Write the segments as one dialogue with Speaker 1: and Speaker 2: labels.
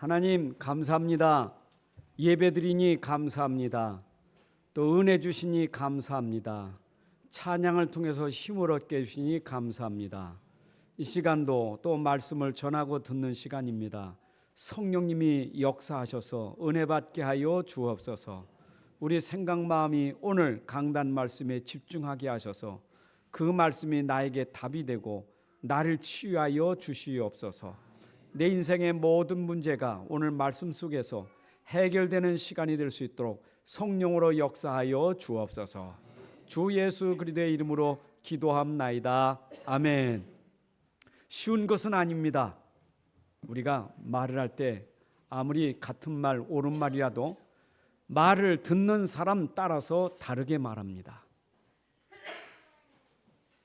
Speaker 1: 하나님 감사합니다. 예배드리니 감사합니다. 또 은혜 주시니 감사합니다. 찬양을 통해서 힘을 얻게 해주시니 감사합니다. 이 시간도 또 말씀을 전하고 듣는 시간입니다. 성령님이 역사하셔서 은혜 받게 하여 주옵소서. 우리 생각 마음이 오늘 강단 말씀에 집중하게 하셔서 그 말씀이 나에게 답이 되고 나를 치유하여 주시옵소서. 내 인생의 모든 문제가 오늘 말씀 속에서 해결되는 시간이 될 수 있도록 성령으로 역사하여 주옵소서. 주 예수 그리스도의 이름으로 기도함나이다. 아멘. 쉬운 것은 아닙니다. 우리가 말을 할 때 아무리 같은 말 옳은 말이라도 말을 듣는 사람 따라서 다르게 말합니다.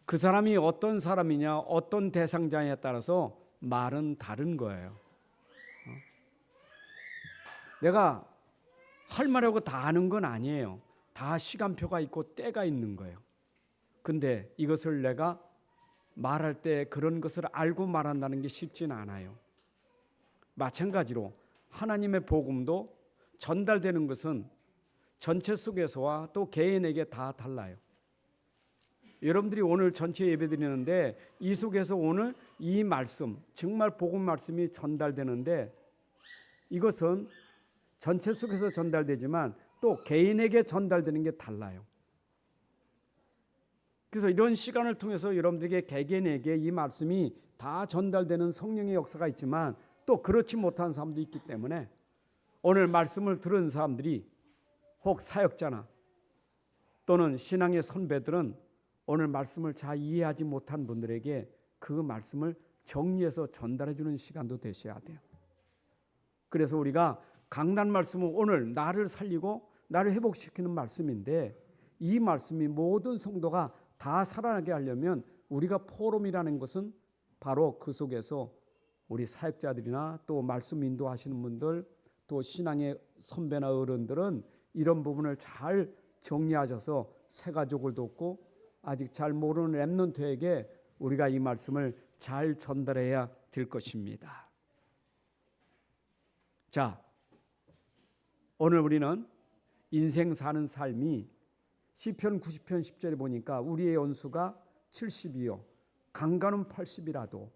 Speaker 1: 그 사람이 어떤 사람이냐, 어떤 대상자에 따라서 말은 다른 거예요. 내가 할 말하고 다 아는 건 아니에요. 다 시간표가 있고 때가 있는 거예요. 근데 이것을 내가 말할 때 그런 것을 알고 말한다는 게 쉽지는 않아요. 마찬가지로 하나님의 복음도 전달되는 것은 전체 속에서와 또 개인에게 다 달라요. 여러분들이 오늘 전체 예배 드리는데 이 속에서 오늘 이 말씀, 정말 복음 말씀이 전달되는데 이것은 전체 속에서 전달되지만 또 개인에게 전달되는 게 달라요. 그래서 이런 시간을 통해서 여러분들에게 개개인에게 이 말씀이 다 전달되는 성령의 역사가 있지만 또 그렇지 못한 사람도 있기 때문에 오늘 말씀을 들은 사람들이 혹 사역자나 또는 신앙의 선배들은 오늘 말씀을 잘 이해하지 못한 분들에게 그 말씀을 정리해서 전달해 주는 시간도 되셔야 돼요. 그래서 우리가 강단 말씀은 오늘 나를 살리고 나를 회복시키는 말씀인데 이 말씀이 모든 성도가 다 살아나게 하려면 우리가 포럼이라는 것은 바로 그 속에서 우리 사역자들이나 또 말씀 인도하시는 분들 또 신앙의 선배나 어른들은 이런 부분을 잘 정리하셔서 새 가족을 돕고 아직 잘 모르는 렘넌트에게 우리가 이 말씀을 잘 전달해야 될 것입니다. 자, 오늘 우리는 인생 사는 삶이 시편 90편 10절에 보니까 우리의 연수가 70이요 강간은 80이라도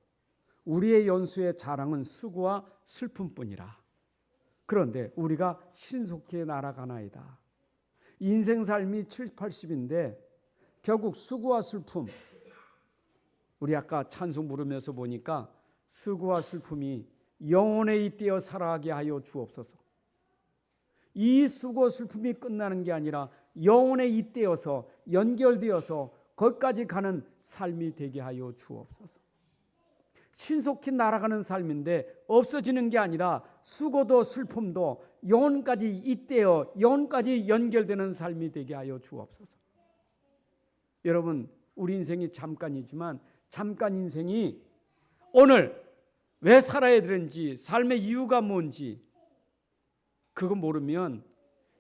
Speaker 1: 우리의 연수의 자랑은 수고와 슬픔뿐이라. 그런데 우리가 신속히 날아가나이다. 인생 삶이 70, 80인데 결국 수고와 슬픔, 우리 아까 찬송 부르면서 보니까 수고와 슬픔이 영원에 잇대어 살아가게 하여 주옵소서. 이 수고 슬픔이 끝나는 게 아니라 영원에 잇대어서 연결되어서 거기까지 가는 삶이 되게 하여 주옵소서. 신속히 날아가는 삶인데 없어지는 게 아니라 수고도 슬픔도 영원까지 잇대어 영원까지 연결되는 삶이 되게 하여 주옵소서. 여러분, 우리 인생이 잠깐이지만 잠깐 인생이 오늘 왜 살아야 되는지, 삶의 이유가 뭔지 그거 모르면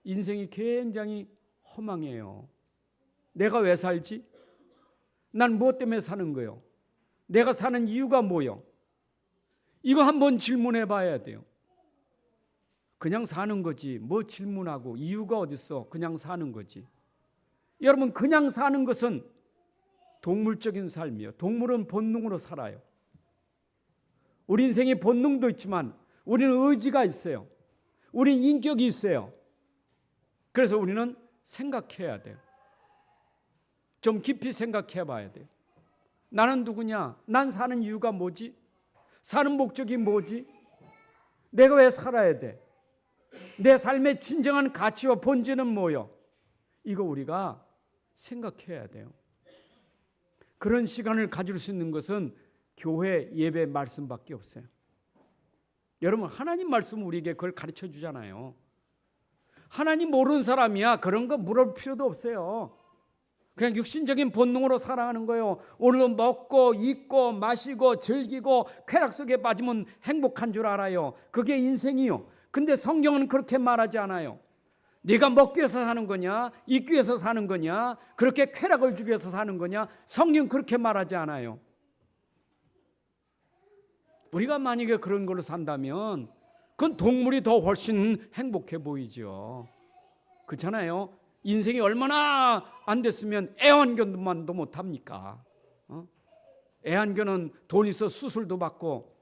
Speaker 1: 인생이 굉장히 허망해요. 내가 왜 살지? 난 무엇 때문에 사는 거요? 내가 사는 이유가 뭐요? 이거 한번 질문해 봐야 돼요. 그냥 사는 거지 뭐 질문하고 이유가 어딨어? 그냥 사는 거지. 여러분, 그냥 사는 것은 동물적인 삶이에요. 동물은 본능으로 살아요. 우리 인생에 본능도 있지만 우리는 의지가 있어요. 우리는 인격이 있어요. 그래서 우리는 생각해야 돼요. 좀 깊이 생각해 봐야 돼요. 나는 누구냐? 난 사는 이유가 뭐지? 사는 목적이 뭐지? 내가 왜 살아야 돼? 내 삶의 진정한 가치와 본질은 뭐요? 이거 우리가 생각해야 돼요. 그런 시간을 가질 수 있는 것은 교회 예배 말씀밖에 없어요. 여러분, 하나님 말씀은 우리에게 그걸 가르쳐 주잖아요. 하나님 모르는 사람이야 그런 거 물어볼 필요도 없어요. 그냥 육신적인 본능으로 살아가는 거예요. 오늘도 먹고 입고 마시고 즐기고 쾌락 속에 빠지면 행복한 줄 알아요. 그게 인생이요. 근데 성경은 그렇게 말하지 않아요. 네가 먹기 위해서 사는 거냐, 입기 위해서 사는 거냐, 그렇게 쾌락을 주기 위해서 사는 거냐, 성경 그렇게 말하지 않아요. 우리가 만약에 그런 걸로 산다면 그건 동물이 더 훨씬 행복해 보이죠. 그렇잖아요. 인생이 얼마나 안 됐으면 애완견만도 못 합니까? 애완견은 돈 있어 수술도 받고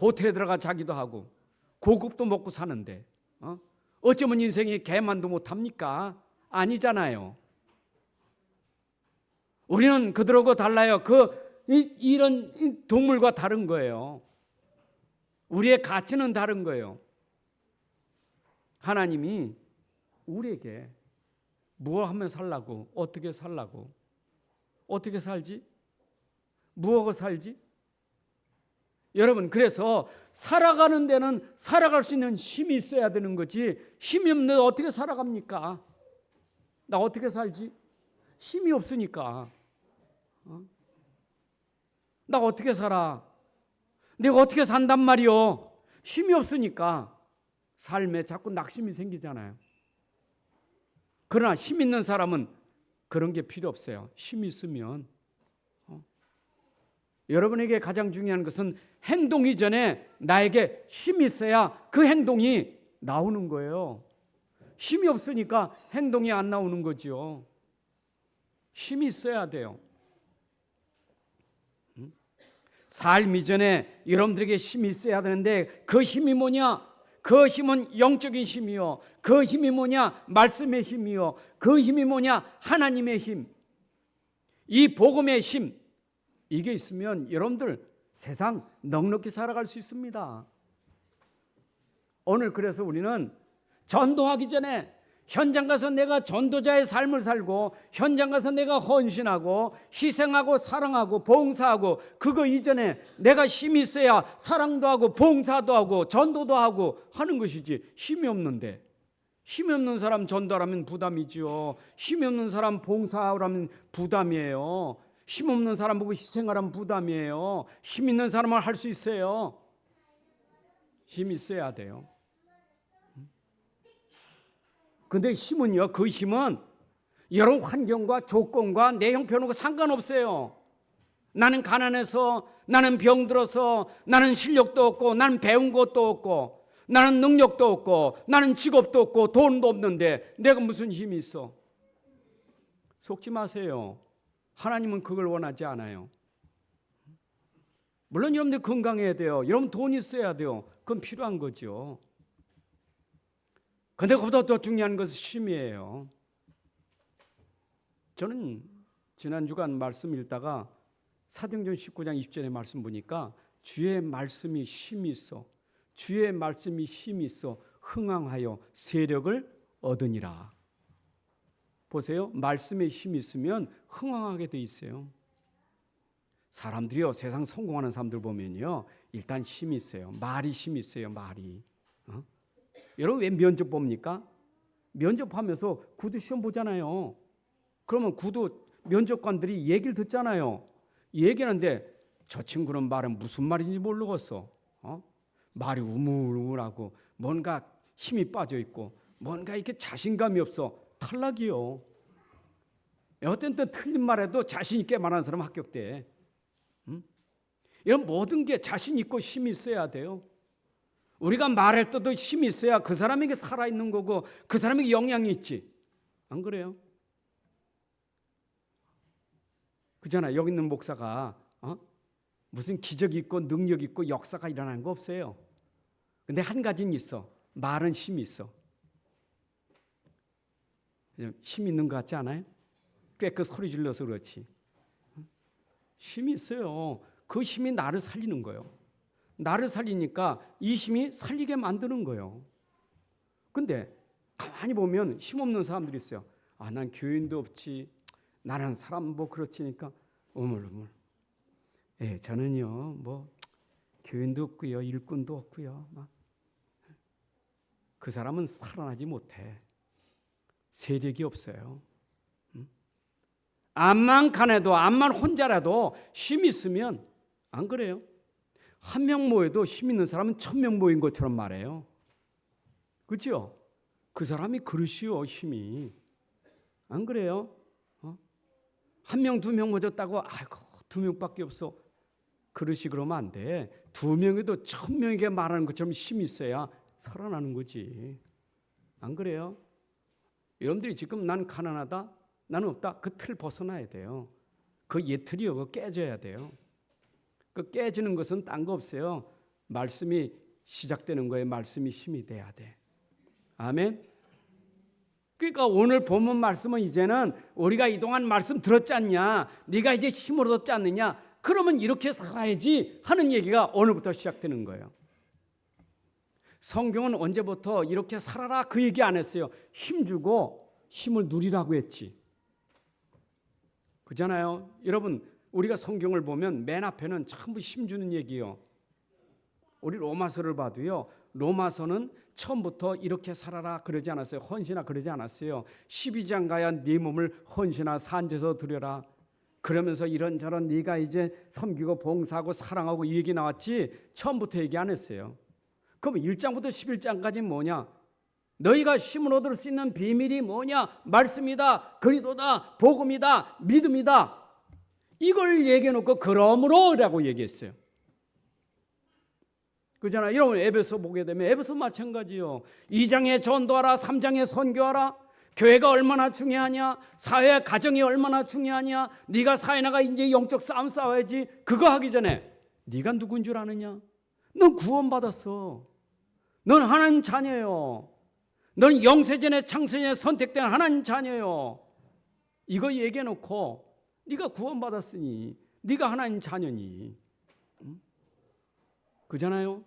Speaker 1: 호텔에 들어가 자기도 하고 고급도 먹고 사는데 어쩌면 인생이 개만도 못 합니까? 아니잖아요. 우리는 그들하고 달라요. 이런 동물과 다른 거예요. 우리의 가치는 다른 거예요. 하나님이 우리에게 무엇 하면 살라고, 어떻게 살라고, 어떻게 살지? 무엇을 살지? 여러분, 그래서 살아가는 데는 살아갈 수 있는 힘이 있어야 되는 거지, 힘이 없는데 어떻게 살아갑니까? 나 어떻게 살지? 힘이 없으니까. 나 어떻게 살아? 내가 어떻게 산단 말이요? 힘이 없으니까 삶에 자꾸 낙심이 생기잖아요. 그러나 힘 있는 사람은 그런 게 필요 없어요. 힘이 있으면. 여러분에게 가장 중요한 것은 행동이 전에 나에게 힘이 있어야 그 행동이 나오는 거예요. 힘이 없으니까 행동이 안 나오는 거죠. 힘이 있어야 돼요. 삶 이전에 여러분들에게 힘이 있어야 되는데 그 힘이 뭐냐? 그 힘은 영적인 힘이요. 그 힘이 뭐냐? 말씀의 힘이요. 그 힘이 뭐냐? 하나님의 힘. 이 복음의 힘. 이게 있으면 여러분들 세상 넉넉히 살아갈 수 있습니다. 오늘 그래서 우리는 전도하기 전에 현장 가서 내가 전도자의 삶을 살고 현장 가서 내가 헌신하고 희생하고 사랑하고 봉사하고 그거 이전에 내가 힘이 있어야 사랑도 하고 봉사도 하고 전도도 하고 하는 것이지. 힘이 없는데, 힘이 없는 사람 전도하라면 부담이지요. 힘이 없는 사람 봉사하라면 부담이에요. 힘 없는 사람 보고 희생하라면 부담이에요. 힘 있는 사람은 할 수 있어요. 힘이 있어야 돼요. 근데 힘은요, 그 힘은 여러 환경과 조건과 내 형편하고 상관없어요. 나는 가난해서, 나는 병들어서, 나는 실력도 없고, 나는 배운 것도 없고, 나는 능력도 없고, 나는 직업도 없고, 돈도 없는데 내가 무슨 힘이 있어? 속지 마세요. 하나님은 그걸 원하지 않아요. 물론 여러분들 건강해야 돼요. 여러분 돈 있어야 돼요. 그건 필요한 거죠. 근데 그보다 더 중요한 것은 힘이에요. 저는 지난 주간 말씀 읽다가 사도행전 19장 20절의 말씀 보니까 주의 말씀이 힘이 있어. 주의 말씀이 힘이 있어 흥황하여 세력을 얻으니라. 보세요. 말씀에 힘이 있으면 흥황하게 돼 있어요. 사람들이요, 세상 성공하는 사람들 보면요, 일단 힘이 있어요. 말이 힘이 있어요. 말이. 여러분 왜 면접 봅니까? 면접하면서 구두 시험 보잖아요. 그러면 구두 면접관들이 얘기를 듣잖아요. 얘기하는데 저 친구는 말은 무슨 말인지 모르겠어. 말이 우물우물하고 뭔가 힘이 빠져 있고 뭔가 이렇게 자신감이 없어. 탈락이요. 어떤 때 틀린 말에도 자신 있게 말하는 사람 합격돼. 이런 모든 게 자신 있고 힘이 있어야 돼요. 우리가 말할 때도 힘이 있어야 그 사람에게 살아있는 거고 그 사람에게 영향이 있지. 안 그래요? 그잖아. 여기 있는 목사가 무슨 기적이 있고 능력이 있고 역사가 일어나는 거 없어요. 근데 한 가지는 있어. 말은 힘이 있어. 힘 있는 것 같지 않아요? 꽤 그 소리 질러서 그렇지. 힘이 있어요. 그 힘이 나를 살리는 거예요. 나를 살리니까 이 힘이 살리게 만드는 거예요. 근데 가만히 보면 힘없는 사람들이 있어요. 난 교인도 없지. 나는 사람 뭐 그렇지니까 우물우물. 저는요 뭐 교인도 없고요, 일꾼도 없고요. 그 사람은 살아나지 못해. 세력이 없어요. 암만 가해도 암만 혼자라도 힘이 있으면 안 그래요? 한 명 모여도 힘 있는 사람은 1000명 모인 것처럼 말해요. 그렇죠? 그 사람이 그릇이요, 힘이. 안 그래요? 한 명, 두 명 모였다고 아이고 2명밖에 없어. 그릇이 그러면 안 돼. 2명에도 1000명에게 말하는 것처럼 힘이 있어야 살아나는 거지. 안 그래요? 여러분들이 지금 난 가난하다, 나는 없다, 그 틀 벗어나야 돼요. 그 예틀이요, 그거 깨져야 돼요. 그 깨지는 것은 딴 거 없어요. 말씀이 시작되는 거에 말씀이 힘이 돼야 돼. 아멘. 그러니까 오늘 본문 말씀은 이제는 우리가 이동안 말씀 들었지 않냐, 네가 이제 힘을 얻었지 않느냐, 그러면 이렇게 살아야지 하는 얘기가 오늘부터 시작되는 거예요. 성경은 언제부터 이렇게 살아라 그 얘기 안 했어요. 힘주고 힘을 누리라고 했지. 그잖아요. 여러분, 우리가 성경을 보면 맨 앞에는 전부 힘주는 얘기예요. 우리 로마서를 봐도요, 로마서는 처음부터 이렇게 살아라 그러지 않았어요. 헌신하 그러지 않았어요. 12장 가야 네 몸을 헌신하 산제서 드려라. 그러면서 이런저런 네가 이제 섬기고 봉사하고 사랑하고 이 얘기 나왔지, 처음부터 얘기 안 했어요. 그럼 1장부터 11장까지 뭐냐? 너희가 힘을 얻을 수 있는 비밀이 뭐냐? 말씀이다, 그리도다, 복음이다, 믿음이다. 이걸 얘기해 놓고 그러므로라고 얘기했어요. 그잖아요. 여러분 에베소 보게 되면 에베소 마찬가지요. 2장에 전도하라, 3장에 선교하라. 교회가 얼마나 중요하냐, 사회 가정이 얼마나 중요하냐, 네가 사회 나가 이제 영적 싸움 싸워야지. 그거 하기 전에 네가 누군 줄 아느냐? 넌 구원받았어. 넌 하나님 자녀예요. 넌 영세전에 창세전에 선택된 하나님 자녀예요. 이거 얘기해 놓고 네가 구원받았으니 네가 하나님 자녀니. 그잖아요.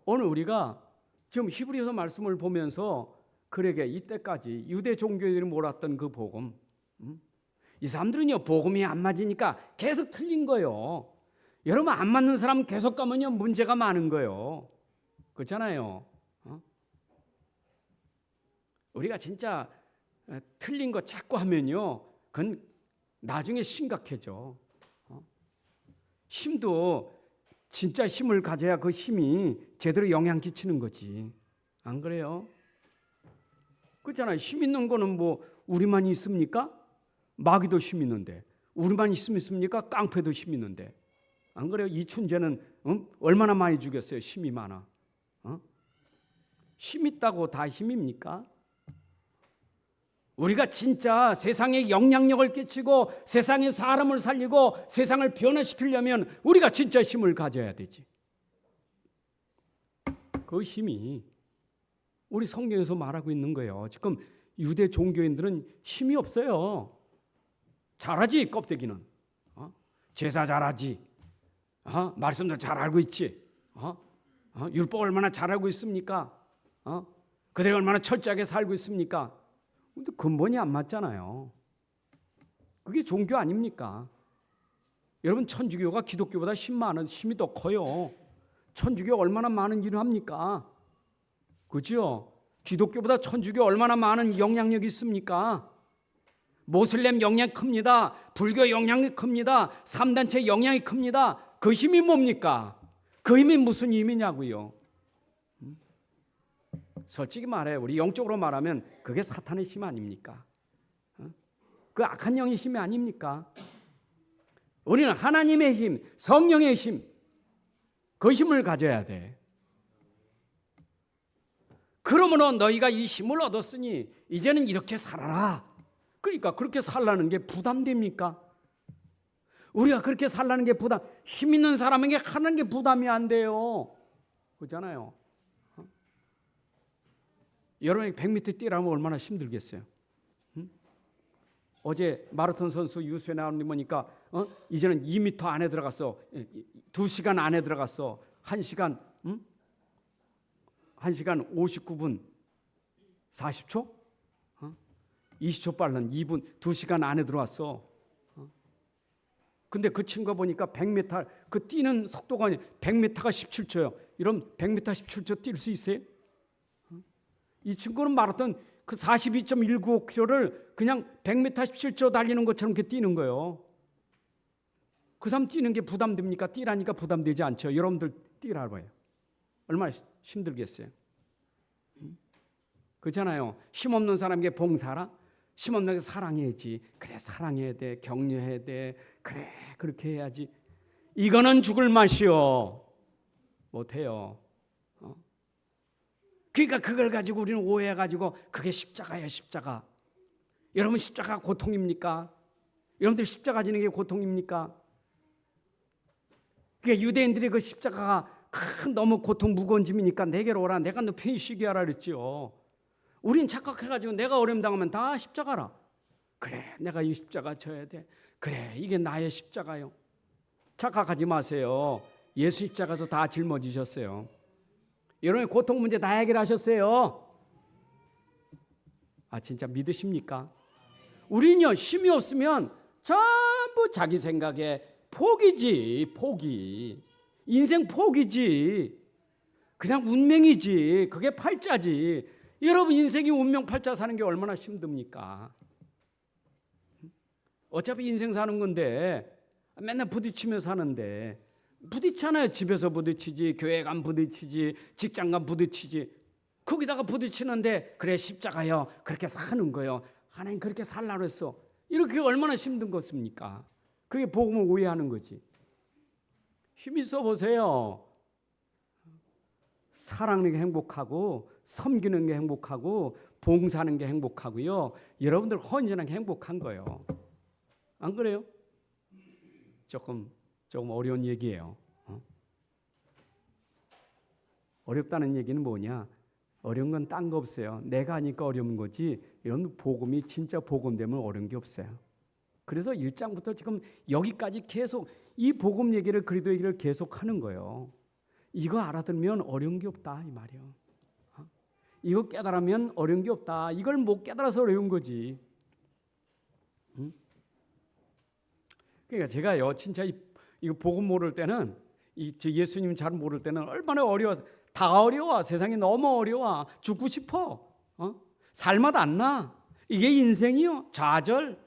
Speaker 1: 오늘 우리가 지금 히브리서 말씀을 보면서 그러게 이때까지 유대 종교들이 몰았던 그 복음, 이 사람들은요 복음이 안 맞으니까 계속 틀린 거예요. 여러분 안 맞는 사람 계속 가면요 문제가 많은 거예요. 그렇잖아요. 우리가 진짜 틀린 거 자꾸 하면요 그건 나중에 심각해져. 힘도 진짜 힘을 가져야 그 힘이 제대로 영향 끼치는 거지. 안 그래요? 그렇잖아요. 힘 있는 거는 뭐 우리만 있습니까? 마귀도 힘 있는데. 우리만 있습니까? 깡패도 힘 있는데. 안 그래요? 이춘재는 얼마나 많이 죽였어요. 힘이 많아. 힘 있다고 다 힘입니까? 우리가 진짜 세상에 영향력을 끼치고 세상에 사람을 살리고 세상을 변화시키려면 우리가 진짜 힘을 가져야 되지. 그 힘이 우리 성경에서 말하고 있는 거예요. 지금 유대 종교인들은 힘이 없어요. 잘하지 껍데기는. 제사 잘하지. 말씀도 잘 알고 있지. 율법 얼마나 잘 알고 있습니까? 그들이 얼마나 철저하게 살고 있습니까? 근데 근본이 안 맞잖아요. 그게 종교 아닙니까? 여러분 천주교가 기독교보다 힘이 더 커요. 천주교 얼마나 많은 일을 합니까? 그죠? 기독교보다 천주교 얼마나 많은 영향력이 있습니까? 모슬렘 영향이 큽니다. 불교 영향이 큽니다. 3단체 영향이 큽니다. 그 힘이 뭡니까? 그 힘이 무슨 힘이냐고요? 솔직히 말해 우리 영적으로 말하면 그게 사탄의 힘 아닙니까? 그 악한 영의 힘이 아닙니까? 우리는 하나님의 힘, 성령의 힘, 그 힘을 가져야 돼. 그러므로 너희가 이 힘을 얻었으니 이제는 이렇게 살아라. 그러니까 그렇게 살라는 게 부담됩니까? 우리가 그렇게 살라는 게 힘 있는 사람에게 하는 게 부담이 안 돼요. 그렇잖아요. 여러분이 100m 뛰라면 얼마나 힘들겠어요. 어제 마라톤 선수 유수에 나오는 보니까 이제는 2m 안에 들어갔어. 2시간 안에 들어갔어. 1시간 59분 40초? 20초 빠른 2분 2시간 안에 들어왔어. 근데 그 친구가 보니까 100m 그 뛰는 속도가 100m가 17초요. 이런 100m 17초 뛸 수 있어요? 이 친구는 마라톤 그 42.195km를 그냥 100m 17초 달리는 것처럼 이렇게 뛰는 거예요. 그 사람 뛰는 게 부담됩니까? 뛰라니까 부담되지 않죠. 여러분들 뛰라고 해요. 얼마나 힘들겠어요. 그렇잖아요. 힘없는 사람에게 봉사하라. 힘없는 게 사랑해야지. 그래 사랑해야 돼. 격려해야 돼. 그래 그렇게 해야지. 이거는 죽을 맛이요. 못해요. 그러니까 그걸 가지고 우리는 오해해가지고 그게 십자가예요, 십자가. 여러분 십자가 고통입니까? 여러분들 십자가 지는 게 고통입니까? 그러니까 유대인들이 그 십자가가 큰 너무 고통 무거운 짐이니까 내게로 오라, 내가 너 편히 쉬게 하라 그랬지요. 우린 착각해가지고 내가 어려움 당하면 다 십자가라. 그래, 내가 이 십자가 져야 돼. 그래, 이게 나의 십자가요. 착각하지 마세요. 예수 십자가에서 다 짊어지셨어요. 여러분의 고통 문제 다 해결하셨어요. 아, 진짜 믿으십니까? 우리는요, 힘이 없으면 전부 자기 생각에 포기지, 포기. 인생 포기지. 그냥 운명이지. 그게 팔자지. 여러분 인생이 운명 팔자 사는 게 얼마나 힘듭니까? 어차피 인생 사는 건데 맨날 부딪히며 사는데, 부딪히잖아요. 집에서 부딪히지, 교회 가면 부딪히지, 직장 가면 부딪히지. 거기다가 부딪히는데 그래 십자가요, 그렇게 사는 거요. 하나님 그렇게 살라고 했어. 이렇게 얼마나 힘든 것입니까? 그게 복음을 오해하는 거지. 힘 있어 보세요. 사랑하는 게 행복하고, 섬기는 게 행복하고, 봉사하는 게 행복하고요. 여러분들 헌신하는 게 행복한 거예요. 안 그래요? 조금 어려운 얘기예요. 어렵다는 얘기는 뭐냐? 어려운 건 딴 거 없어요. 내가 하니까 어려운 거지. 이런 복음이 진짜 복음되면 어려운 게 없어요. 그래서 1장부터 지금 여기까지 계속 이 복음 얘기를, 그리스도 얘기를 계속 하는 거예요. 이거 알아들으면 어려운 게 없다 이 말이에요. 이거 깨달으면 어려운 게 없다. 이걸 못 깨달아서 어려운 거지. 그러니까 제가요, 진짜 이거 복음 모를 때는, 예수님 잘 모를 때는 얼마나 어려워. 다 어려워. 세상이 너무 어려워. 죽고 싶어. 살맛 안 나. 이게 인생이요. 좌절.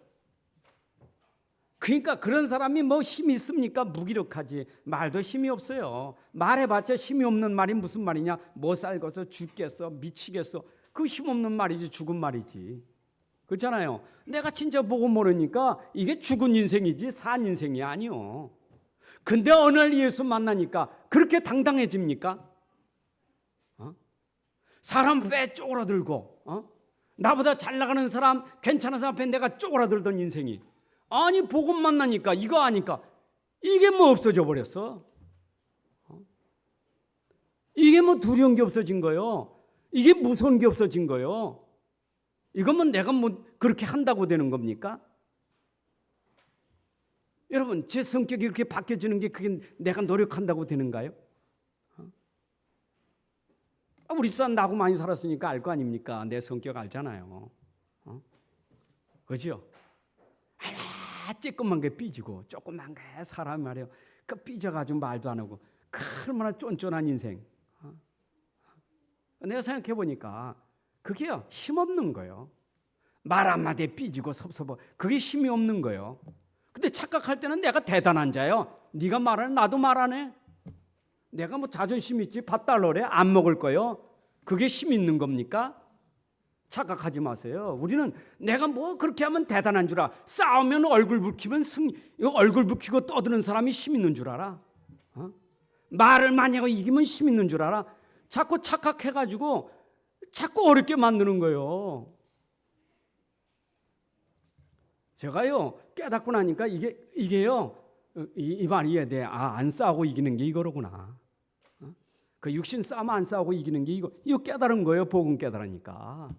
Speaker 1: 그러니까 그런 사람이 뭐 힘이 있습니까? 무기력하지. 말도 힘이 없어요. 말해봤자 힘이 없는 말이 무슨 말이냐? 못 살겠어, 죽겠어, 미치겠어. 그 힘없는 말이지, 죽은 말이지. 그렇잖아요. 내가 진짜 복음 모르니까 이게 죽은 인생이지 산 인생이 아니요. 근데 어느 날 예수 만나니까 그렇게 당당해집니까? 사람 배 쪼그라들고, 나보다 잘 나가는 사람, 괜찮은 사람 앞에 내가 쪼그라들던 인생이, 아니 복음 만나니까, 이거 아니까 이게 뭐 없어져 버렸어. 이게 뭐 두려운 게 없어진 거요. 이게 무서운 게 없어진 거요. 이거면 내가 뭐 그렇게 한다고 되는 겁니까? 여러분, 제 성격이 이렇게 바뀌어지는 게 그게 내가 노력한다고 되는가요? 우리 집사람 나하고 많이 살았으니까 알 거 아닙니까? 내 성격 알잖아요. 그죠? 조금만 게 삐지고, 조금만 게 사람 말이에요. 그 삐져가지고 말도 안 하고, 얼마나 쫀쫀한 인생. 내가 생각해 보니까 그게요, 힘없는 거예요. 말 한마디에 삐지고 섭섭하고, 그게 힘이 없는 거예요. 근데 착각할 때는 내가 대단한 자요. 네가 말하네, 나도 말하네. 내가 뭐 자존심 있지, 밥 달러래, 안 먹을 거요. 그게 힘 있는 겁니까? 착각하지 마세요. 우리는 내가 뭐 그렇게 하면 대단한 줄 알아. 싸우면 얼굴 붉히면 얼굴 붉히고 떠드는 사람이 힘 있는 줄 알아. 말을 많이 하고 이기면 힘 있는 줄 알아. 자꾸 착각해가지고 자꾸 어렵게 만드는 거예요. 제가요, 깨닫고 나니까 이게요, 이 말이 이해돼. 돼. 안 싸우고 이기는 게 이거로구나. 그 육신 싸움 안 싸우고 이기는 게 이거 깨달은 거예요. 복음 깨달으니까.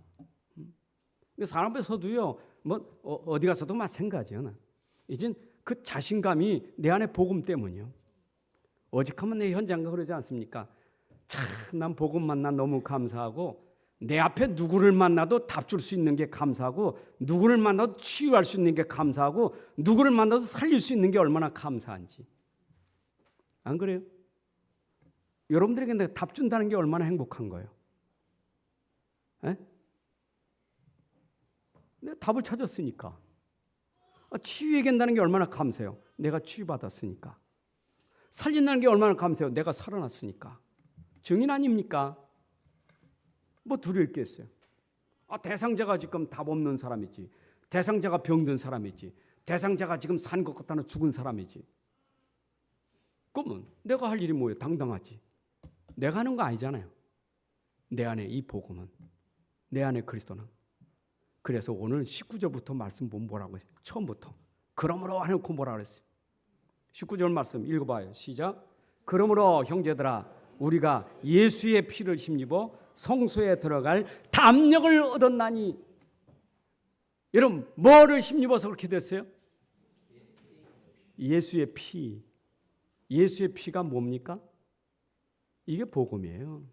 Speaker 1: 사람 앞에서도요, 뭐 어디 가서도 마찬가지야. 이젠 그 자신감이 내 안에 복음 때문이요. 오직하면 내 현장가 그러지 않습니까? 참, 난 복음 만나 너무 감사하고, 내 앞에 누구를 만나도 답 줄 수 있는 게 감사하고, 누구를 만나도 치유할 수 있는 게 감사하고, 누구를 만나도 살릴 수 있는 게 얼마나 감사한지. 안 그래요? 여러분들에게 내가 답 준다는 게 얼마나 행복한 거예요. 에? 내가 답을 찾았으니까. 치유해낸다는 게 얼마나 감사해요. 내가 치유받았으니까. 살린다는 게 얼마나 감사해요. 내가 살아났으니까. 증인 아닙니까? 뭐 두려울 게 있어요. 대상자가 지금 답 없는 사람이지. 대상자가 병든 사람이지. 대상자가 지금 산 것 같다는 죽은 사람이지. 그러면 내가 할 일이 뭐예요? 당당하지. 내가 하는 거 아니잖아요. 내 안에 이 복음은, 내 안에 그리스도는. 그래서 오늘 19절부터 말씀 보면 뭐라고 해요? 처음부터 그러므로 해놓고 뭐라 그랬어요? 19절 말씀 읽어봐요. 시작. 그러므로 형제들아 우리가 예수의 피를 힘입어 성소에 들어갈 담력을 얻었나니. 여러분 뭐를 힘입어서 그렇게 됐어요? 예수의 피. 예수의 피가 뭡니까? 이게 복음이에요.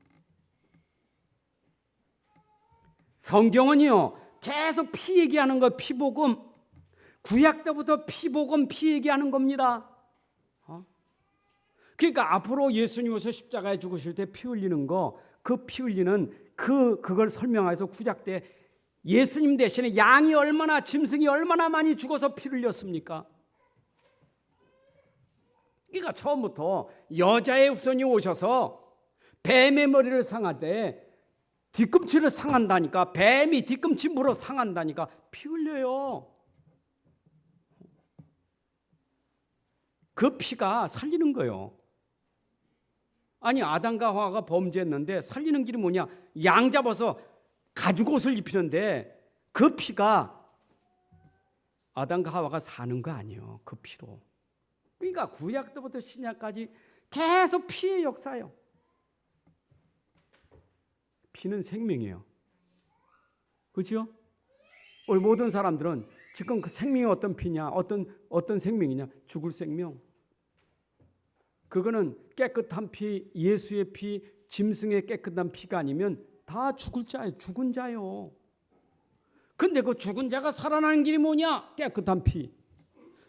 Speaker 1: 성경은요 계속 피 얘기하는 거, 피복음. 구약 때부터 피복음, 피 얘기하는 겁니다. 그러니까 앞으로 예수님 오셔 십자가에 죽으실 때 피 흘리는 거, 그 피 흘리는 그걸 설명해서 구약 때 예수님 대신에 양이 얼마나, 짐승이 얼마나 많이 죽어서 피를 흘렸습니까? 그러니까 처음부터 여자의 후손이 오셔서 뱀의 머리를 상하되 뒤꿈치를 상한다니까, 뱀이 뒤꿈치 물어 상한다니까 피 흘려요. 그 피가 살리는 거예요. 아니 아담과 하와가 범죄했는데 살리는 길이 뭐냐? 양 잡아서 가죽옷을 입히는데 그 피가 아담과 하와가 사는 거 아니에요. 그 피로. 그러니까 구약 때부터 신약까지 계속 피의 역사예요. 피는 생명이에요. 그렇죠? 우리 모든 사람들은 지금 그 생명이 어떤 피냐, 어떤 생명이냐? 죽을 생명. 그거는 깨끗한 피, 예수의 피, 짐승의 깨끗한 피가 아니면 다 죽을 자예요. 죽은 자요. 근데 그 죽은 자가 살아나는 길이 뭐냐? 깨끗한 피,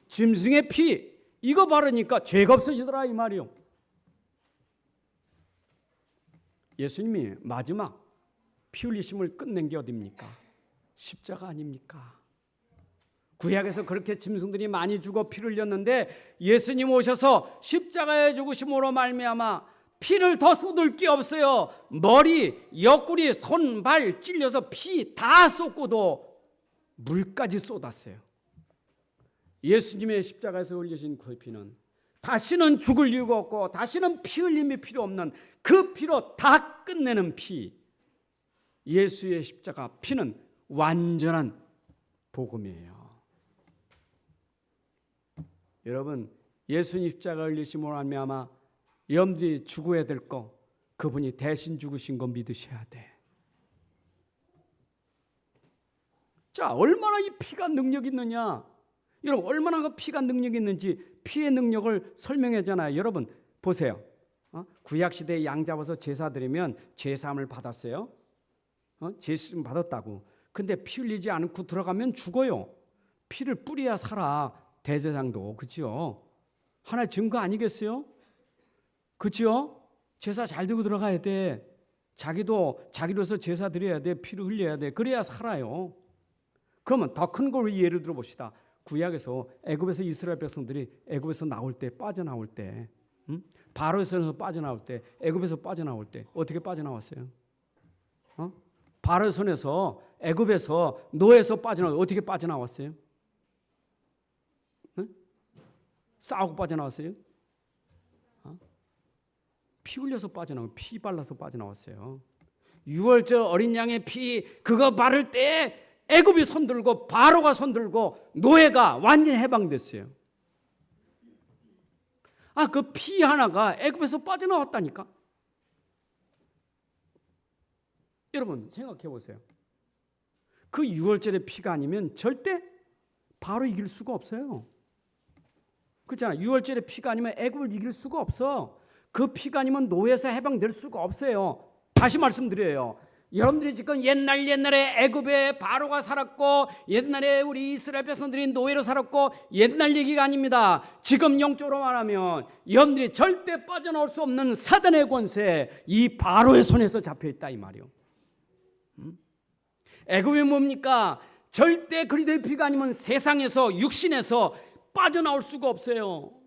Speaker 1: 짐승의 피. 이거 바르니까 죄가 없어지더라 이 말이요. 예수님이 마지막 피 흘리심을 끝낸 게 어딥니까? 십자가 아닙니까? 구약에서 그렇게 짐승들이 많이 죽어 피를 흘렸는데 예수님 오셔서 십자가에 죽으심으로 말미암아 피를 더 쏟을 게 없어요. 머리, 옆구리, 손, 발 찔려서 피 다 쏟고도 물까지 쏟았어요. 예수님의 십자가에서 흘리신 그 피는 다시는 죽을 이유가 없고 다시는 피 흘림이 필요 없는 그 피로 다 끝내는 피. 예수의 십자가 피는 완전한 복음이에요. 여러분 예수님 십자가 흘리심으로 말미암아 여러분들이 죽어야 될 거 그분이 대신 죽으신 거 믿으셔야 돼. 자, 얼마나 이 피가 능력 있느냐? 여러분 얼마나 그 피가 능력 있는지 피의 능력을 설명하잖아요. 여러분 보세요. 구약 시대에 양 잡아서 제사 드리면 제사함을 받았어요. 제사함 받았다고. 근데 피 흘리지 않고 들어가면 죽어요. 피를 뿌려야 살아. 대제사장도 그렇죠? 하나의 증거 아니겠어요? 그렇죠? 제사 잘 드고 들어가야 돼. 자기로서 제사 드려야 돼. 피를 흘려야 돼. 그래야 살아요. 그러면 더 큰 걸 예를 들어 봅시다. 구약에서 애굽에서 이스라엘 백성들이 애굽에서 나올 때 빠져나올 때 바로의 손에서 빠져나올 때 애굽에서 빠져나올 때 어떻게 빠져나왔어요? 바로의 손에서 애굽에서 노예에서 빠져나올 때 어떻게 빠져나왔어요? 싸우고 빠져나왔어요? 피 흘려서 빠져나왔어요. 피 발라서 빠져나왔어요. 6월절 어린 양의 피 그거 바를 때 애굽이 손들고 바로가 손들고 노예가 완전히 해방됐어요. 그 피 하나가 애굽에서 빠져나왔다니까. 여러분 생각해 보세요. 그 6월절의 피가 아니면 절대 바로 이길 수가 없어요. 그렇잖아요. 6월절의 피가 아니면 애굽을 이길 수가 없어. 그 피가 아니면 노예에서 해방될 수가 없어요. 다시 말씀드려요. 여러분들이 지금 옛날에 애굽에 바로가 살았고 옛날에 우리 이스라엘 백성들이 노예로 살았고 옛날 얘기가 아닙니다. 지금 영적으로 말하면 여러분들이 절대 빠져나올 수 없는 사단의 권세 이 바로의 손에서 잡혀있다 이 말이요. 애굽이 뭡니까? 절대 그리스도의 피가 아니면 세상에서 육신에서 빠져나올 수가 없어요.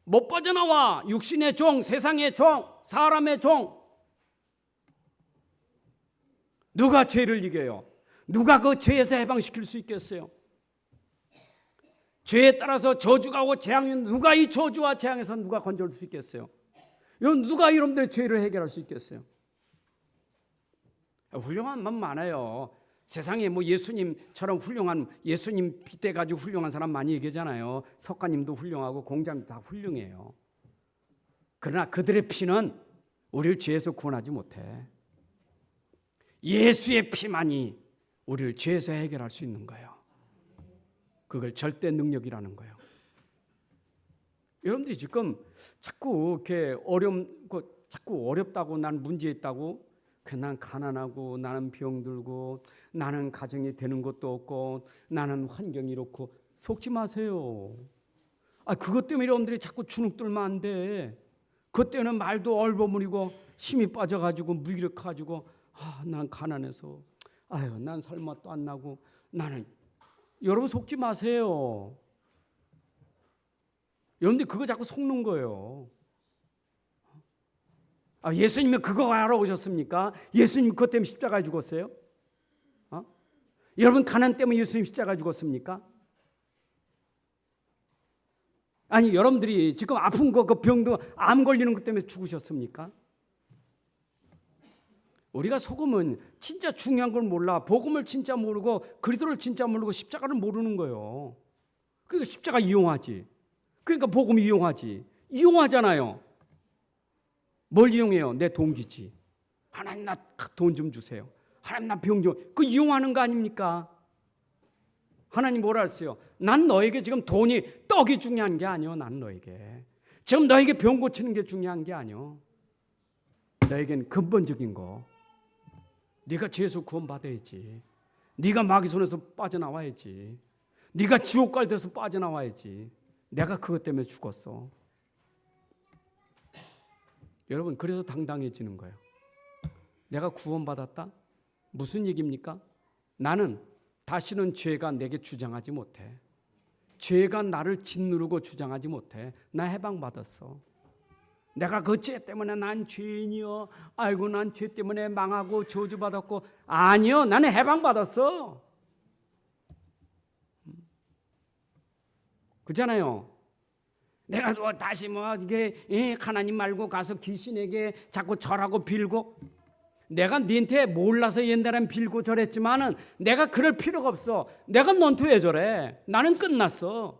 Speaker 1: 못 빠져나와. 육신의 종, 세상의 종, 사람의 종. 누가 죄를 이겨요? 누가 그 죄에서 해방시킬 수 있겠어요? 죄에 따라서 저주가 오고 재앙이 누가 이 저주와 재앙에서 누가 건져올 수 있겠어요? 이건 누가 여러분들의 죄를 해결할 수 있겠어요? 훌륭한 분 많아요. 세상에 뭐 예수님처럼 훌륭한 예수님 빗대 가지고 훌륭한 사람 많이 얘기하잖아요. 석가님도 훌륭하고 공자님도 다 훌륭해요. 그러나 그들의 피는 우리를 죄에서 구원하지 못해. 예수의 피만이 우리를 죄에서 해결할 수 있는 거예요. 그걸 절대 능력이라는 거예요. 여러분들이 지금 자꾸 이렇게 자꾸 어렵다고, 난 문제 있다고, 난 가난하고, 나는 병들고, 나는 가정이 되는 것도 없고, 나는 환경이 이렇고, 속지 마세요. 그것 때문에 여러분들이 자꾸 주눅들면 안 돼. 그것 때문에 말도 얼버무리고 힘이 빠져가지고 무기력해가지고, 난 가난해서, 난 살맛도 안 나고, 여러분 속지 마세요. 여러분들 그거 자꾸 속는 거예요. 예수님이 그거 하러 오셨습니까? 예수님 그것 때문에 십자가에 죽었어요? 여러분 가난 때문에 예수님 십자가에 죽었습니까? 아니 여러분들이 지금 아픈 거, 그 병도 암 걸리는 것 때문에 죽으셨습니까? 우리가 속으면 진짜 중요한 걸 몰라. 복음을 진짜 모르고 그리스도를 진짜 모르고 십자가를 모르는 거예요. 그러니까 십자가 이용하지. 그러니까 복음 이용하지. 이용하잖아요. 뭘 이용해요? 내 동기지. 하나님 나 돈 좀 주세요. 하나님 나 병 좀. 그 이용하는 거 아닙니까? 하나님 뭐라 했어요? 난 너에게 지금 떡이 중요한 게 아니요. 난 너에게 지금 너에게 병 고치는 게 중요한 게 아니요. 너에겐 근본적인 거. 네가 죄에서 구원받아야지. 네가 마귀 손에서 빠져나와야지. 네가 지옥 갈 데서 빠져나와야지. 내가 그것 때문에 죽었어. 여러분 그래서 당당해지는 거예요. 내가 구원받았다? 무슨 얘기입니까? 나는 다시는 죄가 내게 주장하지 못해. 죄가 나를 짓누르고 주장하지 못해. 나 해방받았어. 내가 그 죄 때문에 난 죄인이요. 아이고 난 죄 때문에 망하고 저주받았고. 아니요. 나는 해방받았어. 그렇잖아요. 내가 다시 이게 하나님 말고 가서 귀신에게 자꾸 절하고 빌고, 내가 니한테 몰라서 옛날엔 빌고 절했지만은 내가 그럴 필요가 없어. 내가 너한테 왜 절해? 나는 끝났어.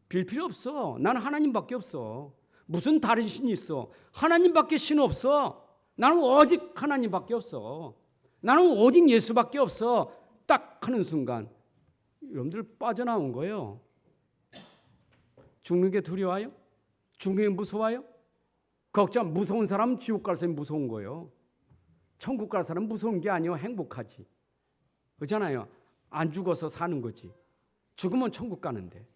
Speaker 1: 빌 필요 없어. 나는 하나님밖에 없어. 무슨 다른 신이 있어? 하나님밖에 신 없어. 나는 오직 하나님밖에 없어. 나는 오직 예수밖에 없어. 딱 하는 순간 여러분들 빠져나온 거예요. 죽는 게 두려워요? 죽는 게 무서워요? 걱정, 무서운 사람은 지옥 갈 사람이 무서운 거예요. 천국 갈 사람은 무서운 게 아니에요. 행복하지. 그렇잖아요. 안 죽어서 사는 거지. 죽으면 천국 가는데.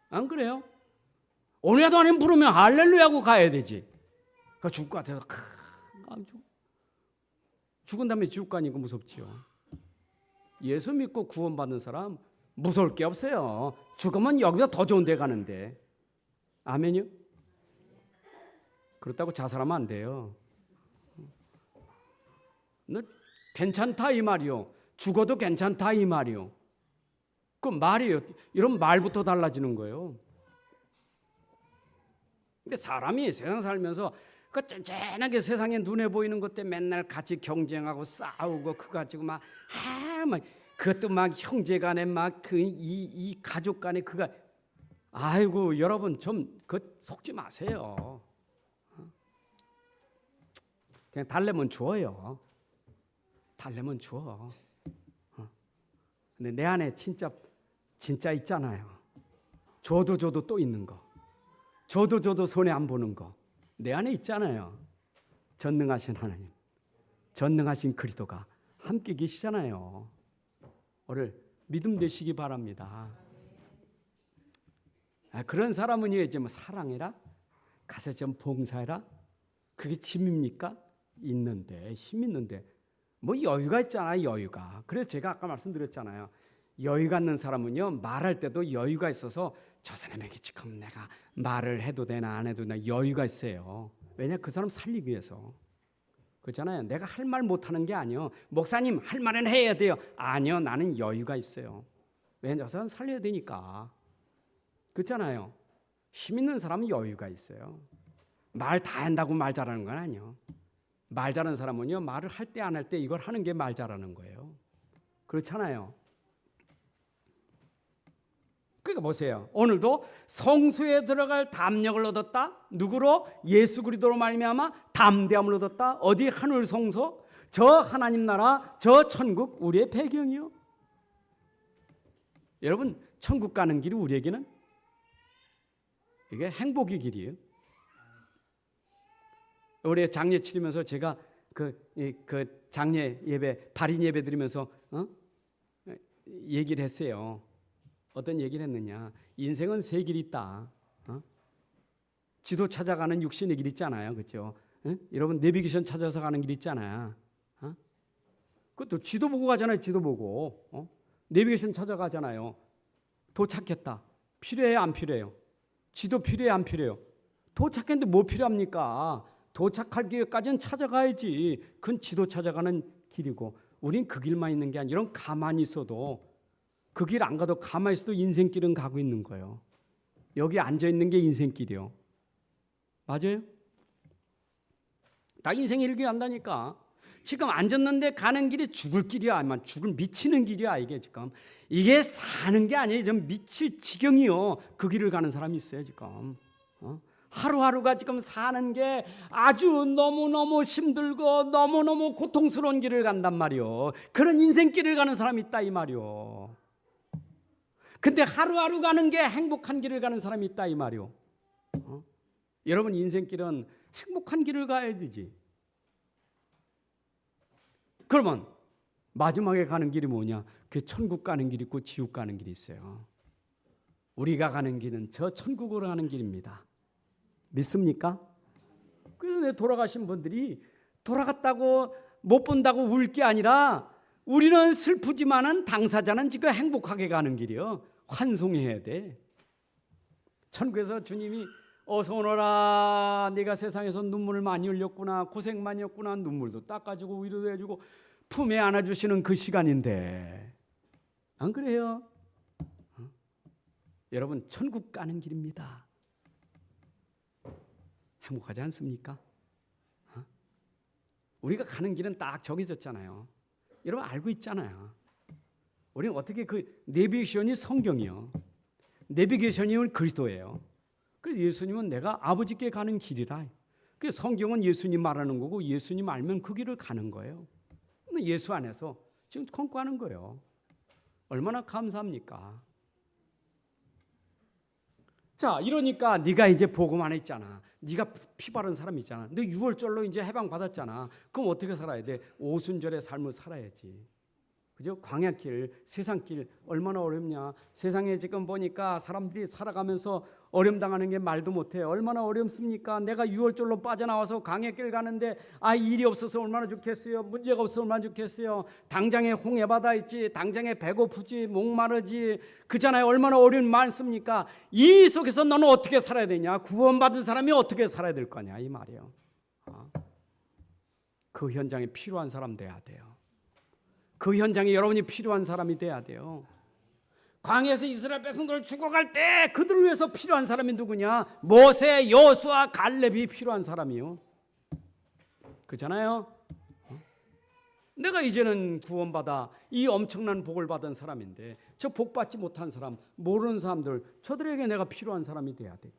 Speaker 1: 안 그래요? 오늘도 하나님 부르면 할렐루야 하고 가야 되지. 그 죽을 것 같아서 죽은 다음에 지옥 가니까 무섭지요. 예수 믿고 구원받는 사람 무서울 게 없어요. 죽으면 여기보다 더 좋은 데 가는데. 아멘이요? 그렇다고 자살하면 안 돼요. 너 괜찮다 이 말이요. 죽어도 괜찮다 이 말이요. 그 말이에요. 이런 말부터 달라지는 거예요. 근데 사람이 세상 살면서 그 짠짠하게 세상에 눈에 보이는 것 때문에 맨날 같이 경쟁하고 싸우고 그거 가지고 막 그것도 막 형제간에 막 이 가족 간에 그가 아이고 여러분 좀 그 속지 마세요. 그냥 달래면 줘요. 달래면 줘. 근데 내 안에 진짜 있잖아요. 줘도 또 있는 거. 줘도 손에 안 보는 거. 내 안에 있잖아요. 전능하신 하나님, 전능하신 그리스도가 함께 계시잖아요. 오늘 믿음 되시기 바랍니다. 그런 사람은 이제 사랑해라, 가서 좀 봉사해라. 그게 짐입니까? 있는데, 힘 있는데 여유가 있잖아요. 여유가. 그래서 제가 아까 말씀드렸잖아요. 여유가 있는 사람은요 말할 때도 여유가 있어서 저 사람에게 지금 내가 말을 해도 되나 안 해도 되나 여유가 있어요. 왜냐 그 사람 살리기 위해서. 그렇잖아요. 내가 할 말 못하는 게 아니요. 목사님 할 말은 해야 돼요. 아니요. 나는 여유가 있어요. 왜 녀석은 살려야 되니까. 그렇잖아요. 힘 있는 사람은 여유가 있어요. 말 다 한다고 말 잘하는 건 아니에요. 말 잘하는 사람은요, 말을 할 때 안 할 때 이걸 하는 게 말 잘하는 거예요. 그렇잖아요. 그러니까 보세요. 오늘도 성수에 들어갈 담력을 얻었다. 누구로? 예수 그리스도로 말미암아 담대함을 얻었다. 어디? 하늘 성소, 저 하나님 나라, 저 천국, 우리의 배경이요. 여러분, 천국 가는 길이 우리에게는 이게 행복의 길이에요. 올해 장례 치르면서 제가 그 장례 예배, 발인 예배 드리면서 얘기를 했어요. 어떤 얘기를 했느냐? 인생은 세 길이 있다. 지도 찾아가는 육신의 길 있잖아요, 그렇죠? 여러분 내비게이션 찾아서 가는 길 있잖아요. 그것도 지도 보고 가잖아요, 지도 보고. 내비게이션 찾아가잖아요. 도착했다. 필요해요, 안 필요해요? 지도 필요해요, 안 필요해요? 도착했는데 뭐 필요합니까? 도착할 길까지는 찾아가야지. 그건 지도 찾아가는 길이고, 우린 그 길만 있는 게 아니라 가만히 있어도, 그 길 안 가도 가만히 있어도 인생길은 가고 있는 거예요. 여기 앉아 있는 게 인생길이요. 맞아요? 다 인생 일기 한다니까. 지금 앉았는데 가는 길이 죽을 길이야, 아니면 죽을 미치는 길이야. 이게 지금 이게 사는 게 아니에요. 좀 미칠 지경이요. 그 길을 가는 사람이 있어요 지금. 하루하루가 지금 사는 게 아주 너무너무 힘들고 너무너무 고통스러운 길을 간단 말이요. 그런 인생길을 가는 사람이 있다 이 말이요. 근데 하루하루 가는 게 행복한 길을 가는 사람이 있다 이 말이요. 여러분 인생길은 행복한 길을 가야 되지. 그러면 마지막에 가는 길이 뭐냐? 그 천국 가는 길이 있고 지옥 가는 길이 있어요. 우리가 가는 길은 저 천국으로 가는 길입니다. 믿습니까? 그래서 돌아가신 분들이 돌아갔다고 못 본다고 울 게 아니라 우리는 슬프지만은 당사자는 지금 행복하게 가는 길이요. 환송해야 돼. 천국에서 주님이 어서 오너라. 네가 세상에서 눈물을 많이 흘렸구나. 고생 많이 했구나. 눈물도 닦아주고 위로도 해주고 품에 안아주시는 그 시간인데 안 그래요? 여러분 천국 가는 길입니다. 행복하지 않습니까? 우리가 가는 길은 딱 정해졌잖아요. 여러분 알고 있잖아요. 우리는 어떻게 그 내비게이션이 성경이요. 내비게이션이 그리스도예요. 그래서 예수님은 내가 아버지께 가는 길이라. 그래서 성경은 예수님 말하는 거고 예수님 알면 그 길을 가는 거예요. 예수 안에서 지금 컨고하는 거예요. 얼마나 감사합니까? 자, 이러니까 네가 이제 복음 안에 있잖아. 네가 피 바른 사람 있잖아. 너 6월절로 이제 해방 받았잖아. 그럼 어떻게 살아야 돼? 오순절의 삶을 살아야지. 그죠? 광야길, 세상길 얼마나 어렵냐. 세상에 지금 보니까 사람들이 살아가면서 어려움 당하는 게 말도 못해. 얼마나 어렵습니까? 내가 6월절로 빠져나와서 광야길 가는데 일이 없어서 얼마나 좋겠어요. 문제가 없어서 얼마나 좋겠어요. 당장에 홍해바다 있지. 당장에 배고프지. 목마르지. 그잖아요. 얼마나 어려움이 많습니까? 이 속에서 너는 어떻게 살아야 되냐? 구원받은 사람이 어떻게 살아야 될 거냐 이 말이에요. 그 현장에 필요한 사람 돼야 돼요. 그 현장에 여러분이 필요한 사람이 돼야 돼요. 광야에서 이스라엘 백성들 죽어갈 때 그들을 위해서 필요한 사람이 누구냐? 모세, 여호수아, 갈렙이 필요한 사람이요. 그렇잖아요. 내가 이제는 구원받아 이 엄청난 복을 받은 사람인데 저 복 받지 못한 사람, 모르는 사람들, 저들에게 내가 필요한 사람이 돼야 되지.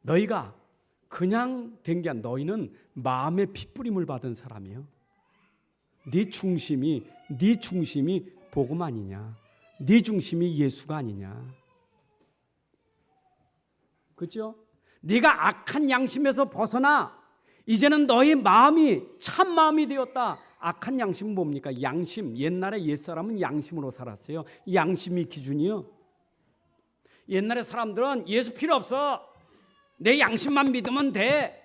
Speaker 1: 너희가 그냥 된 게 아니라 너희는 마음의 핏부림을 받은 사람이에요. 네 중심이 복음 아니냐? 네 중심이 예수가 아니냐? 그렇죠? 네가 악한 양심에서 벗어나 이제는 너희 마음이 참 마음이 되었다. 악한 양심은 뭡니까? 양심. 옛날에 옛사람은 양심으로 살았어요. 양심이 기준이요. 옛날에 사람들은 예수 필요 없어. 내 양심만 믿으면 돼.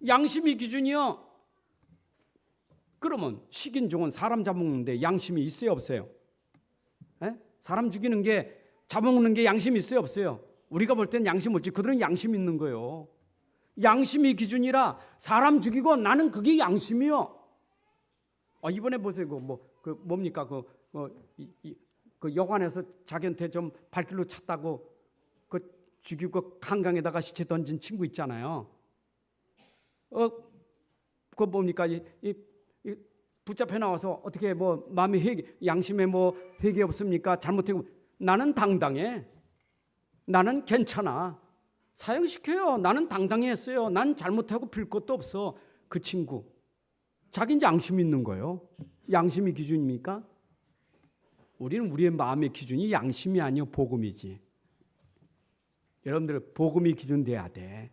Speaker 1: 양심이 기준이요. 그러면 식인종은 사람 잡아먹는데 양심이 있어요 없어요? 에? 사람 죽이는 게 잡아먹는 게 양심이 있어요 없어요? 우리가 볼 땐 양심 없지. 그들은 양심 있는 거예요. 양심이 기준이라 사람 죽이고 나는 그게 양심이요. 이번에 보세요. 뭡니까? 그 여관에서 자기한테 좀 발길로 찼다고 그 죽이고 강강에다가 시체 던진 친구 있잖아요. 그거 뭡니까? 붙잡혀 나와서 어떻게 뭐 마음의 회개, 양심에 뭐 회개 없습니까? 잘못했고 나는 당당해. 나는 괜찮아. 사형시켜요. 나는 당당히 했어요. 난 잘못하고 빌 것도 없어. 그 친구. 자기 양심 있는 거예요. 양심이 기준입니까? 우리는 우리의 마음의 기준이 양심이 아니요 복음이지. 여러분들 복음이 기준 돼야 돼.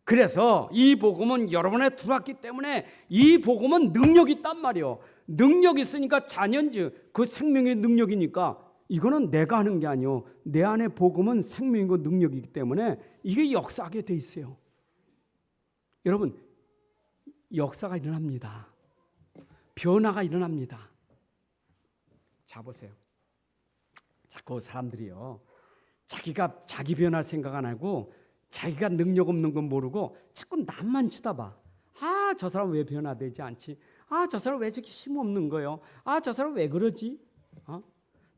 Speaker 1: 그래서 이 복음은 여러분에 들어왔기 때문에 이 복음은 능력이 있단 말이에요. 능력이 있으니까 자녀인지 그 생명의 능력이니까 이거는 내가 하는 게 아니요. 내 안에 복음은 생명이고 능력이기 때문에 이게 역사하게 돼 있어요. 여러분 역사가 일어납니다. 변화가 일어납니다. 자 보세요. 자꾸 사람들이요. 자기가 자기 변할 생각 안 하고 자기가 능력 없는 건 모르고 자꾸 남만 쳐다봐. 아, 저 사람 왜 변화되지 않지? 아, 저 사람 왜 저렇게 힘 없는 거요? 아, 저 사람 왜 그러지?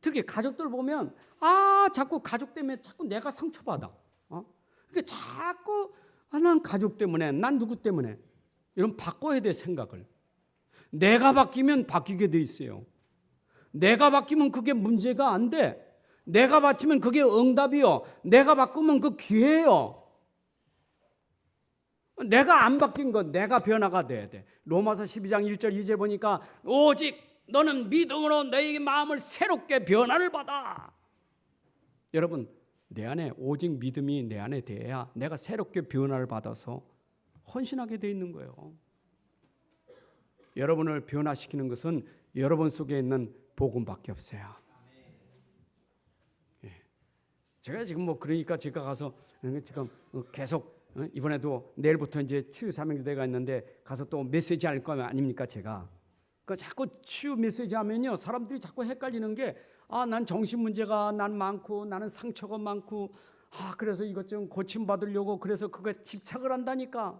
Speaker 1: 특히 가족들 보면 자꾸 가족 때문에 자꾸 내가 상처받아. 그러니까 자꾸 난 가족 때문에, 난 누구 때문에 이런 바꿔야 돼 생각을. 내가 바뀌면 바뀌게 돼 있어요. 내가 바뀌면 그게 문제가 안 돼. 내가 바뀌면 그게 응답이요. 내가 바꾸면 그 기회예요. 내가 안 바뀐 건 내가 변화가 돼야 돼. 로마서 12장 1절 2절 보니까 오직 너는 믿음으로 너에게 마음을 새롭게 변화를 받아. 여러분 내 안에 오직 믿음이 내 안에 돼야 내가 새롭게 변화를 받아서 헌신하게 돼 있는 거예요. 여러분을 변화시키는 것은 여러분 속에 있는 복음밖에 없어요. 제가 지금 뭐 그러니까 제가 가서 지금 계속 이번에도 내일부터 이제 치유 사명대가 있는데 가서 또 메시지 할 거 아닙니까 제가. 그러니까 자꾸 치유 메시지 하면요 사람들이 자꾸 헷갈리는 게 난 정신 문제가 난 많고 나는 상처가 많고 그래서 이것 좀 고침 받으려고 그래서 그거에 집착을 한다니까.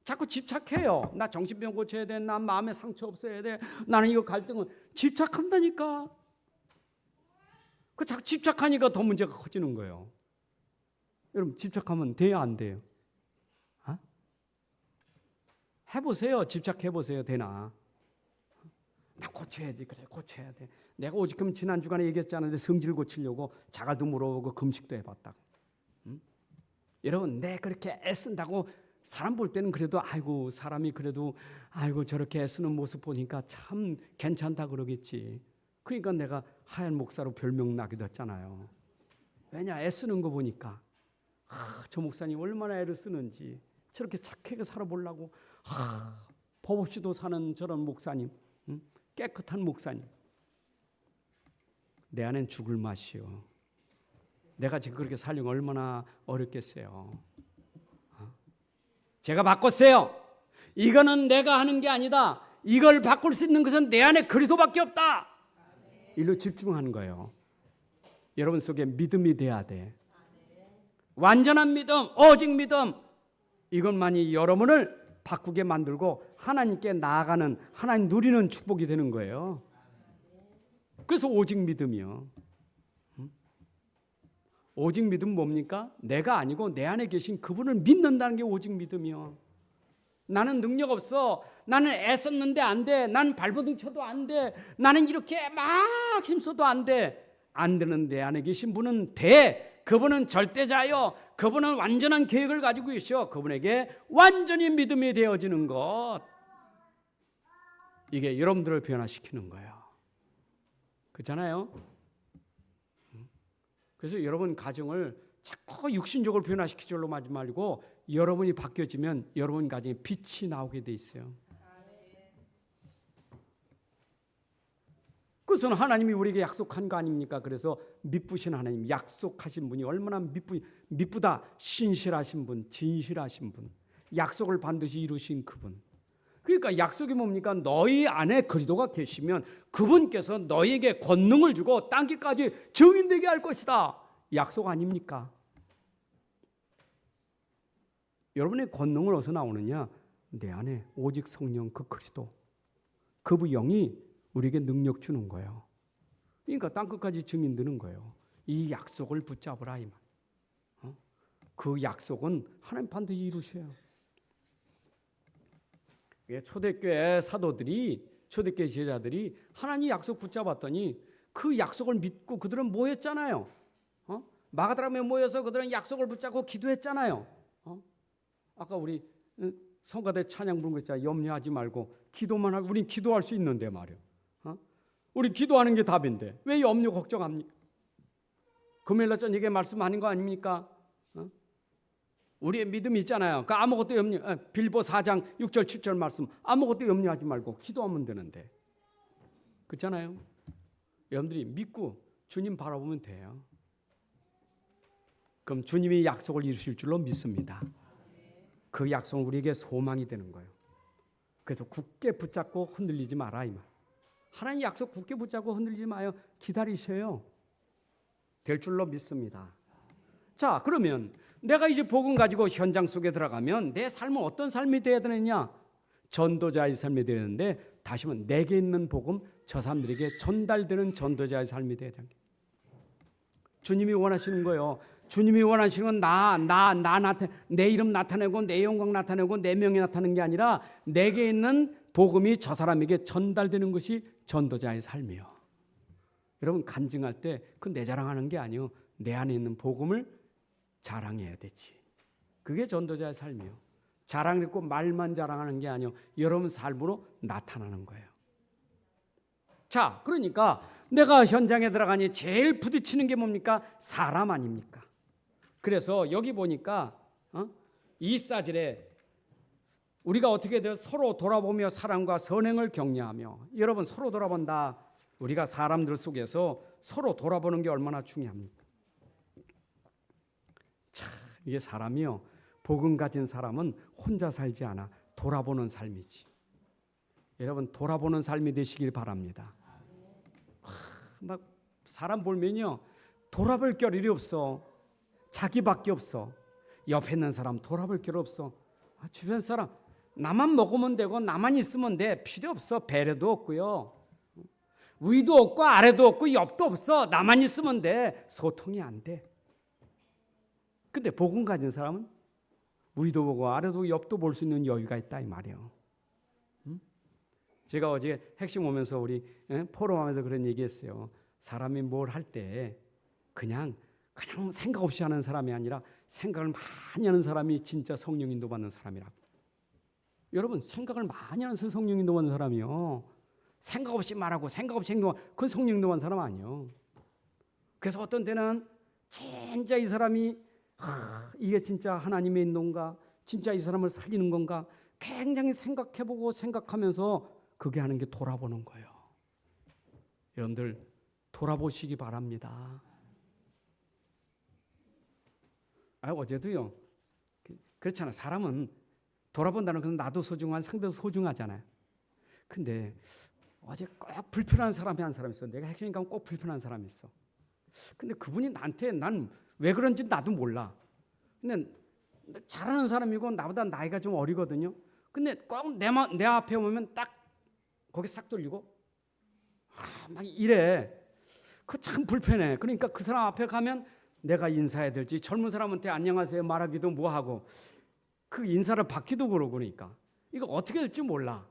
Speaker 1: 자꾸 집착해요. 나 정신병 고쳐야 돼. 난 마음에 상처 없어야 돼. 나는 이거 갈등은 집착한다니까. 그 자꾸 집착하니까 더 문제가 커지는 거예요. 여러분 집착하면 돼야 안 돼요? 해보세요. 집착해보세요. 되나? 나 고쳐야지. 그래 고쳐야 돼. 내가 오직 그럼 지난 주간에 얘기했잖아요. 성질 고치려고 자갈도 물어보고 금식도 해봤다고. 여러분 내 그렇게 애쓴다고 사람 볼 때는 그래도 아이고 사람이 그래도 아이고 저렇게 애쓰는 모습 보니까 참 괜찮다 그러겠지. 그러니까 내가 하얀 목사로 별명 나기도 했잖아요. 왜냐 애쓰는 거 보니까 저 목사님 얼마나 애를 쓰는지 저렇게 착하게 살아보려고 법 없이도 사는 저런 목사님, 깨끗한 목사님. 내 안엔 죽을 맛이요. 내가 지금 그렇게 살려면 얼마나 어렵겠어요. 제가 바꿨어요. 이거는 내가 하는 게 아니다. 이걸 바꿀 수 있는 것은 내 안에 그리스도밖에 없다. 일로 집중하는 거예요. 여러분 속에 믿음이 돼야 돼. 완전한 믿음, 오직 믿음. 이것만이 여러분을 바꾸게 만들고 하나님께 나아가는, 하나님 누리는 축복이 되는 거예요. 그래서 오직 믿음이요. 오직 믿음 뭡니까? 내가 아니고 내 안에 계신 그분을 믿는다는 게 오직 믿음이요. 나는 능력 없어. 나는 애썼는데 안 돼. 나는 발버둥 쳐도 안 돼. 나는 이렇게 막 힘써도 안 돼. 안 되는 내 안에 계신 분은 돼. 그분은 절대자요. 그분은 완전한 계획을 가지고 계셔. 그분에게 완전히 믿음이 되어지는 것. 이게 여러분들을 변화시키는 거예요. 그렇잖아요? 그래서 여러분 가정을 자꾸 육신적으로 변화시키려고 하지 말고 여러분이 바뀌어지면 여러분 가정에 빛이 나오게 돼 있어요. 그것은 하나님이 우리에게 약속한 거 아닙니까? 그래서 미쁘신 하나님, 약속하신 분이 얼마나 미쁘다. 신실하신 분, 진실하신 분, 약속을 반드시 이루신 그분. 그러니까 약속이 뭡니까? 너희 안에 그리스도가 계시면 그분께서 너희에게 권능을 주고 땅끝까지 증인되게 할 것이다. 약속 아닙니까? 여러분의 권능은 어디서 나오느냐? 내 안에 오직 성령 그 그리스도. 그부 영이 우리에게 능력 주는 거예요. 그러니까 땅끝까지 증인 드는 거예요. 이 약속을 붙잡으라 이 말. 그 약속은 하나님 반드시 이루셔요. 초대교회 사도들이, 초대교회 제자들이 하나님 약속 붙잡았더니 그 약속을 믿고 그들은 뭐 했잖아요. 마가다락에 모여서 그들은 약속을 붙잡고 기도했잖아요. 아까 우리 성가대 찬양 부른 거 있잖아요. 염려하지 말고 기도만 하고, 우린 기도할 수 있는데 말이에요. 우리 기도하는 게 답인데 왜 염려 걱정합니까? 금요일날 저녁에 말씀 아닌 거 아닙니까? 우리의 믿음이 있잖아요. 그 아무것도 빌보 4장 6절 7절 말씀, 아무것도 염려하지 말고 기도하면 되는데, 그렇잖아요. 여러분들이 믿고 주님 바라보면 돼요. 그럼 주님이 약속을 이루실 줄로 믿습니다. 그 약속은 우리에게 소망이 되는 거예요. 그래서 굳게 붙잡고 흔들리지 마라 이 말. 하나님 약속 굳게 붙잡고 흔들리지 마요. 기다리셔요. 될 줄로 믿습니다. 자, 그러면 내가 이제 복음 가지고 현장 속에 들어가면 내 삶은 어떤 삶이 되어야 되느냐? 전도자의 삶이 되어야 되는데, 다시 한번 내게 있는 복음 저 사람들에게 전달되는 전도자의 삶이 되어야 됩니다. 주님이 원하시는 거예요. 주님이 원하시는 건 내 이름 나타내고 내 영광 나타내고 내 명예 나타내는 게 아니라 내게 있는 복음이 저 사람에게 전달되는 것이 전도자의 삶이에요. 여러분, 간증할 때 그 내 자랑하는 게 아니에요. 내 안에 있는 복음을 자랑해야 되지. 그게 전도자의 삶이에요. 자랑했고 말만 자랑하는 게 아니에요. 여러분 삶으로 나타나는 거예요. 자, 그러니까 내가 현장에 들어가니 제일 부딪히는 게 뭡니까? 사람 아닙니까? 그래서 여기 보니까 24절에 우리가 어떻게 돼요? 서로 돌아보며 사랑과 선행을 격려하며. 여러분, 서로 돌아본다. 우리가 사람들 속에서 서로 돌아보는 게 얼마나 중요합니까? 참, 이게 사람이요, 복음 가진 사람은 혼자 살지 않아 돌아보는 삶이지. 여러분, 돌아보는 삶이 되시길 바랍니다. 막 사람 보면요, 돌아볼 겨를이 없어. 자기밖에 없어. 옆에 있는 사람 돌아볼 겨를 없어. 주변 사람 나만 먹으면 되고 나만 있으면 돼. 필요 없어. 배려도 없고요, 위도 없고 아래도 없고 옆도 없어. 나만 있으면 돼. 소통이 안 돼. 근데 복음 가진 사람은 위도 보고 아래도 옆도 볼 수 있는 여유가 있다 이 말이에요. 제가 어제 핵심 오면서 우리 포럼하면서 그런 얘기했어요. 사람이 뭘 할 때 그냥 생각 없이 하는 사람이 아니라 생각을 많이 하는 사람이 진짜 성령 인도 받는 사람이라고. 여러분, 생각을 많이 하는 성령 인도 받는 사람이요, 생각 없이 말하고 생각 없이 행동하고, 그건 성령 인도 받는 사람 아니에요. 그래서 어떤 때는 진짜 이 사람이 이게 진짜 하나님의 인도인가, 진짜 이 사람을 살리는 건가 굉장히 생각해보고 생각하면서 그게 하는 게 돌아보는 거예요. 여러분들 돌아보시기 바랍니다. 어제도요, 그렇잖아. 사람은 돌아본다는 것은 나도 소중한 상대도 소중하잖아요. 근데 어제 꼭 불편한 사람이 한 사람 있어. 내가 핵심인가 꼭 불편한 사람이 있어. 근데 그분이 나한테, 난 왜 그런지 나도 몰라. 근데 잘하는 사람이고 나보다 나이가 좀 어리거든요. 근데 꼭 내 앞에 오면 딱 거기 싹 돌리고 막 이래. 그거 참 불편해. 그러니까 그 사람 앞에 가면 내가 인사해야 될지, 젊은 사람한테 안녕하세요 말하기도 뭐하고, 그 인사를 받기도 그러고, 그러니까 이거 어떻게 될지 몰라.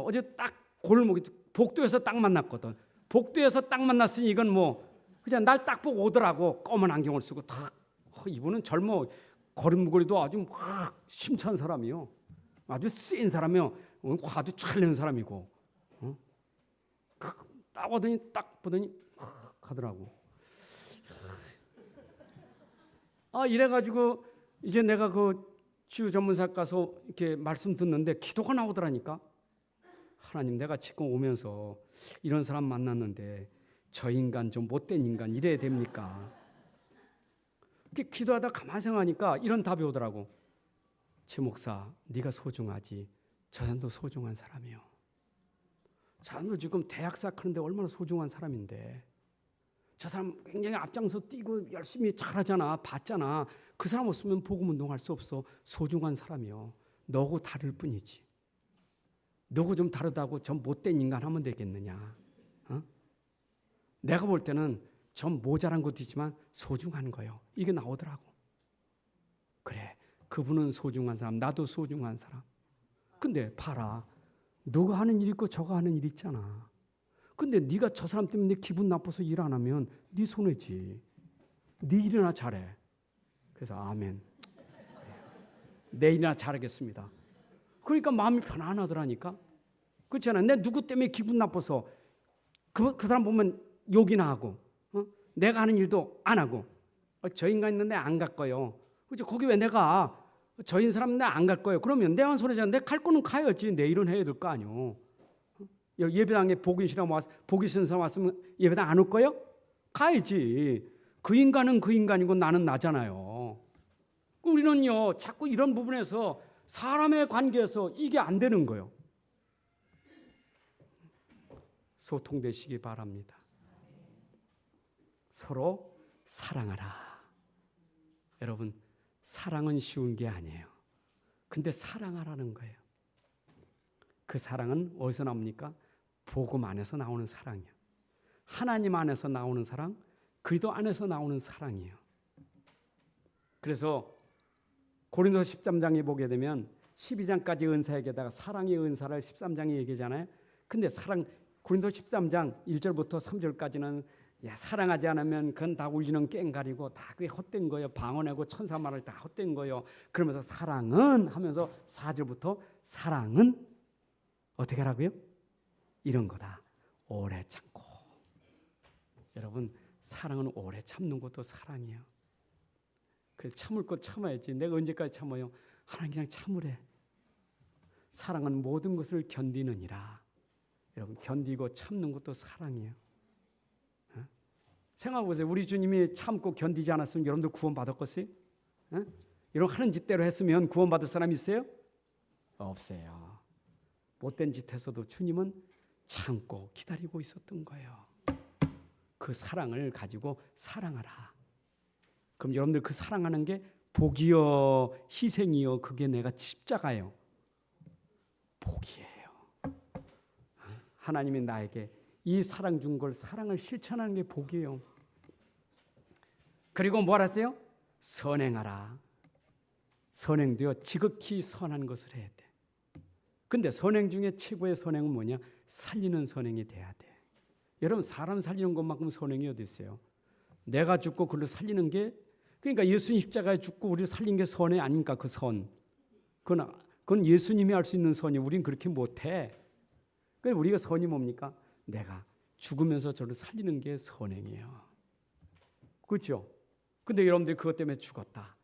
Speaker 1: 어제 딱 골목에 복도에서 딱 만났거든. 복도에서 딱 만났으니 이건 뭐 그냥 날 딱 보고 오더라고. 검은 안경을 쓰고 탁. 이분은 젊어. 걸음걸이도 아주 확 심찬 사람이요. 아주 센 사람이요. 화도 잘 내는 사람이고. 딱 보더니 가더라고. 이래가지고 이제 내가 그 치유 전문사 가서 이렇게 말씀 듣는데 기도가 나오더라니까. 하나님, 내가 지금 오면서 이런 사람 만났는데 저 인간 좀 못된 인간 이래야 됩니까? 이렇게 기도하다 가만히 생각하니까 이런 답이 오더라고. 최 목사, 네가 소중하지. 저 사람도 소중한 사람이요. 저 사람도 지금 대학 생각하는데 얼마나 소중한 사람인데, 저 사람 굉장히 앞장서 뛰고 열심히 잘하잖아. 봤잖아. 그 사람 없으면 복음 운동할 수 없어. 소중한 사람이요. 너고 다를 뿐이지. 너고 좀 다르다고 저 못된 인간 하면 되겠느냐? 어? 내가 볼 때는 좀 모자란 것도 있지만 소중한 거요. 이게 나오더라고. 그래, 그분은 소중한 사람, 나도 소중한 사람. 근데 봐라, 너가 하는 일 있고 저가 하는 일 있잖아. 근데 네가 저 사람 때문에 기분 나빠서 일 안 하면 네 손해지. 네 일이나 잘해. 그래서 아멘. 내 일이나 잘하겠습니다. 그러니까 마음이 편안하더라니까. 그렇잖아. 내 누구 때문에 기분 나빠서 그 사람 보면 욕이나 하고, 내가 하는 일도 안 하고, 저 인간 있는데 안 갈 거요. 그죠? 거기 왜 내가 저인 사람 내 안 갈 거예요. 그러면 내가 소리잖아. 내 갈 거는 가야지. 내 일은 해야 될 거 아니오. 예배당에 복이 싫은 사람 왔으면 예배당 안 올 거요? 가야지. 그 인간은 그 인간이고 나는 나잖아요. 우리는요, 자꾸 이런 부분에서 사람의 관계에서 이게 안 되는 거예요. 소통되시기 바랍니다. 서로 사랑하라. 여러분, 사랑은 쉬운 게 아니에요. 근데 사랑하라는 거예요. 그 사랑은 어디서 나옵니까? 복음 안에서 나오는 사랑이에요. 하나님 안에서 나오는 사랑, 그리스도 안에서 나오는 사랑이에요. 그래서 고린도서 13장에 보게 되면 12장까지 은사 얘기하다가 사랑의 은사를 13장에 얘기하잖아요. 근데 고린도서 13장 1절부터 3절까지는 사랑하지 않으면 그건 다 울리는 깽가리고 다 그게 헛된 거예요. 방언하고 천사 말을 다 헛된 거예요. 그러면서 사랑은 하면서 4절부터 사랑은 어떻게 하라고요? 이런 거다. 오래 참고. 여러분, 사랑은 오래 참는 것도 사랑이에요. 그래서 참을 것 참아야지. 내가 언제까지 참아요? 하나님 그냥 참으래. 사랑은 모든 것을 견디느니라. 여러분, 견디고 참는 것도 사랑이에요. 생각해보세요. 우리 주님이 참고 견디지 않았으면 여러분들 구원받았겠어요? 여러분 하는 짓대로 했으면 구원받을 사람 있어요? 없어요. 못된 짓 해서도 주님은 참고 기다리고 있었던 거예요. 그 사랑을 가지고 사랑하라. 그럼 여러분들 그 사랑하는 게 복이요 희생이요 그게 내가 십자가예요. 복이에요. 하나님이 나에게 이 사랑 준 걸 사랑을 실천하는 게 복이에요. 그리고 뭐 하세요? 선행하라. 선행도요 지극히 선한 것을 해야 돼. 근데 선행 중에 최고의 선행은 뭐냐? 살리는 선행이 돼야 돼. 여러분 사람 살리는 것만큼 선행이 어디 있어요? 내가 죽고 그를 살리는 게 그러니까 예수님 십자가에 죽고 우리를 살린 게 선행 아닙니까? 그 선. 그건 예수님이 할 수 있는 선이 우린 그렇게 못해. 그래서 우리가 선이 뭡니까? 내가 죽으면서 저를 살리는 게 선행이에요. 그렇죠? 근데 여러분들이 그것 때문에 죽었다.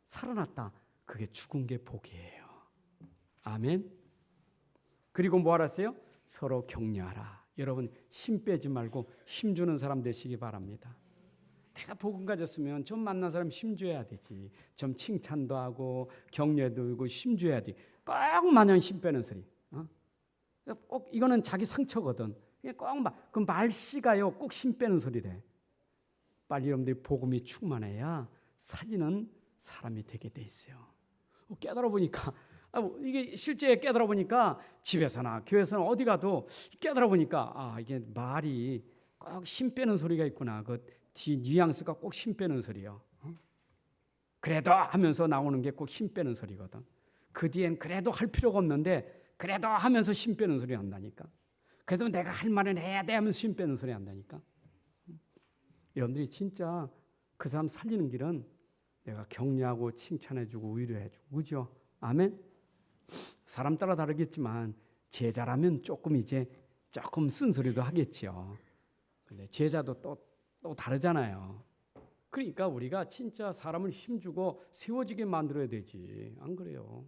Speaker 1: 살아났다. 그게 죽은 게 복이에요. 아멘. 그리고 뭐 알았어요? 서로 격려하라. 여러분 힘 빼지 말고 힘 주는 사람 되시기 바랍니다. 내가 복음 가졌으면 좀 만난 사람 힘 줘야 되지. 좀 칭찬도 하고 격려도 하고 힘 줘야 돼. 꼭 마냥 힘 빼는 소리. 꼭 이거는 자기 상처거든. 꼭 그 말씨가요 꼭 힘 빼는 소리래. 빨리 여러분들이 복음이 충만해야 살리는 사람이 되게 돼 있어요. 깨달아 보니까 이게 실제 깨달아 보니까 집에서나 교회에서나 어디 가도 깨달아 보니까 이게 말이 꼭 힘 빼는 소리가 있구나. 그 뒤 뉘앙스가 꼭 힘 빼는 소리요. 그래도 하면서 나오는 게 꼭 힘 빼는 소리거든. 그 뒤엔 그래도 할 필요가 없는데 그래도 하면서 힘 빼는 소리 한다니까. 그래도 내가 할 말은 해야 돼 하면서 힘 빼는 소리 한다니까. 여러분들이 진짜 그 사람 살리는 길은 내가 격려하고 칭찬해주고 위로해주고 그죠? 아멘? 사람 따라 다르겠지만 제자라면 조금 쓴소리도 하겠죠. 근데 제자도 또 다르잖아요. 그러니까 우리가 진짜 사람을 힘주고 세워지게 만들어야 되지. 안 그래요?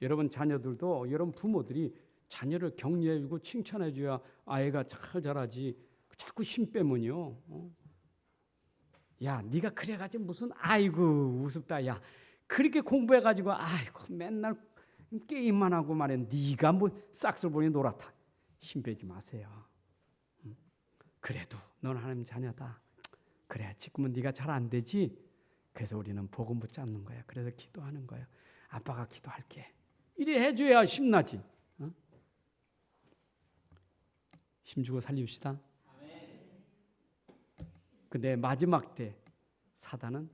Speaker 1: 여러분 자녀들도 여러분 부모들이 자녀를 격려해주고 칭찬해줘야 아이가 잘 자라지. 자꾸 힘 빼면요. 야, 네가 그래가지고 무슨 아이고 우습다. 야, 그렇게 공부해가지고 아이고 맨날 게임만 하고 말해. 네가 뭐 싹쓸 보니 놀았다. 힘 빼지 마세요. 그래도 넌 하나님 자녀다. 그래 지금은 네가 잘 안 되지. 그래서 우리는 복음 붙잡는 거야. 그래서 기도하는 거야. 아빠가 기도할게. 이래 해줘야 힘나지. 힘주고 살립시다. 근데 마지막 때 사단은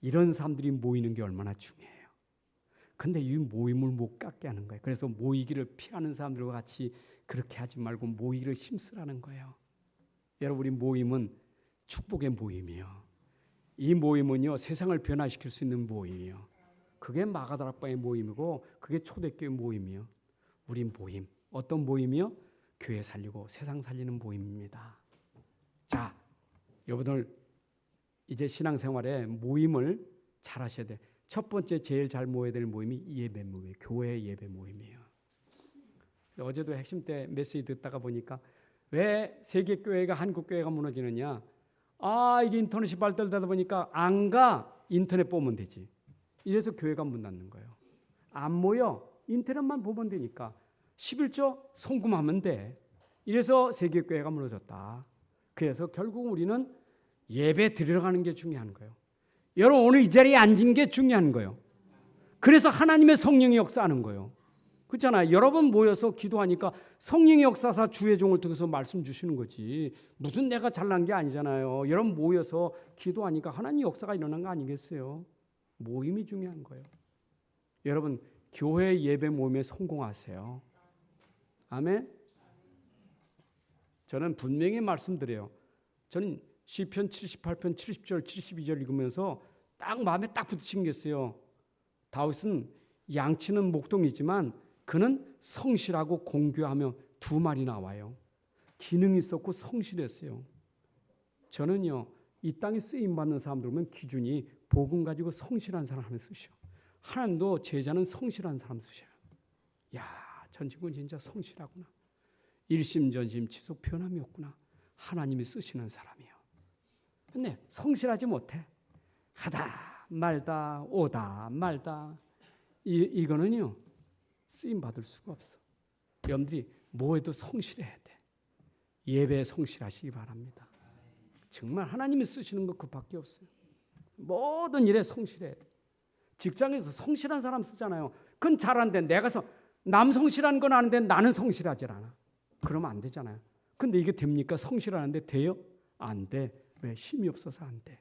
Speaker 1: 이런 사람들이 모이는 게 얼마나 중요해요. 근데 이 모임을 못 갖게 하는 거예요. 그래서 모이기를 피하는 사람들과 같이 그렇게 하지 말고 모이기를 힘쓰라는 거예요. 여러분, 우리 모임은 축복의 모임이에요. 이 모임은요, 세상을 변화시킬 수 있는 모임이에요. 그게 마가다락방의 모임이고 그게 초대교회 모임이에요. 우리 모임, 어떤 모임이요? 교회 살리고 세상 살리는 모임입니다. 자, 여러분들 이제 신앙생활에 모임을 잘 하셔야 돼. 첫 번째 제일 잘 모여야 될 모임이 예배 모임이에요. 교회 예배 모임이에요. 어제도 핵심 때 메시지 듣다가 보니까 왜 세계교회가 한국교회가 무너지느냐. 이게 인터넷이 발달되다 보니까 안 가. 인터넷 보면 되지. 이래서 교회가 문 닫는 거예요. 안 모여. 인터넷만 보면 되니까. 11조 송금하면 돼. 이래서 세계교회가 무너졌다. 그래서 결국 우리는 예배 드리러 가는 게 중요한 거예요. 여러분, 오늘 이 자리에 앉은 게 중요한 거예요. 그래서 하나님의 성령이 역사하는 거예요. 그렇잖아요. 여러분 모여서 기도하니까 성령의 역사사 주의 종을 통해서 말씀 주시는 거지. 무슨 내가 잘난 게 아니잖아요. 여러분 모여서 기도하니까 하나님 역사가 일어난 거 아니겠어요? 모임이 중요한 거예요. 여러분, 교회 예배 모임에 성공하세요. 아멘. 저는 분명히 말씀드려요. 저는 시편 78편 70절 72절 읽으면서 딱 마음에 딱 부딪힌 게 있어요. 다윗은 양치는 목동이지만 그는 성실하고 공교하며 두 말이 나와요. 기능이 있었고 성실했어요. 저는요, 이 땅에 쓰임받는 사람들 보면 기준이 복음 가지고 성실한 사람을 쓰셔. 하나님도 제자는 성실한 사람 쓰셔요. 야, 전 친구는 진짜 성실하구나. 일심전심 지속 변함이 없구나. 하나님이 쓰시는 사람이에요. 근데 성실하지 못해. 하다 말다 오다 말다. 이거는요, 쓰임 받을 수가 없어. 여러분들이 뭐해도 성실해야 돼. 예배에 성실하시기 바랍니다. 정말 하나님이 쓰시는 거 그밖에 없어요. 모든 일에 성실해야 돼. 직장에서 성실한 사람 쓰잖아요. 그건 잘하는데 내가 남 성실한 건 아는데 나는 성실하지 않아. 그러면 안 되잖아요. 근데 이게 됩니까? 성실하는데 돼요? 안 돼. 왜? 힘이 없어서 안 돼.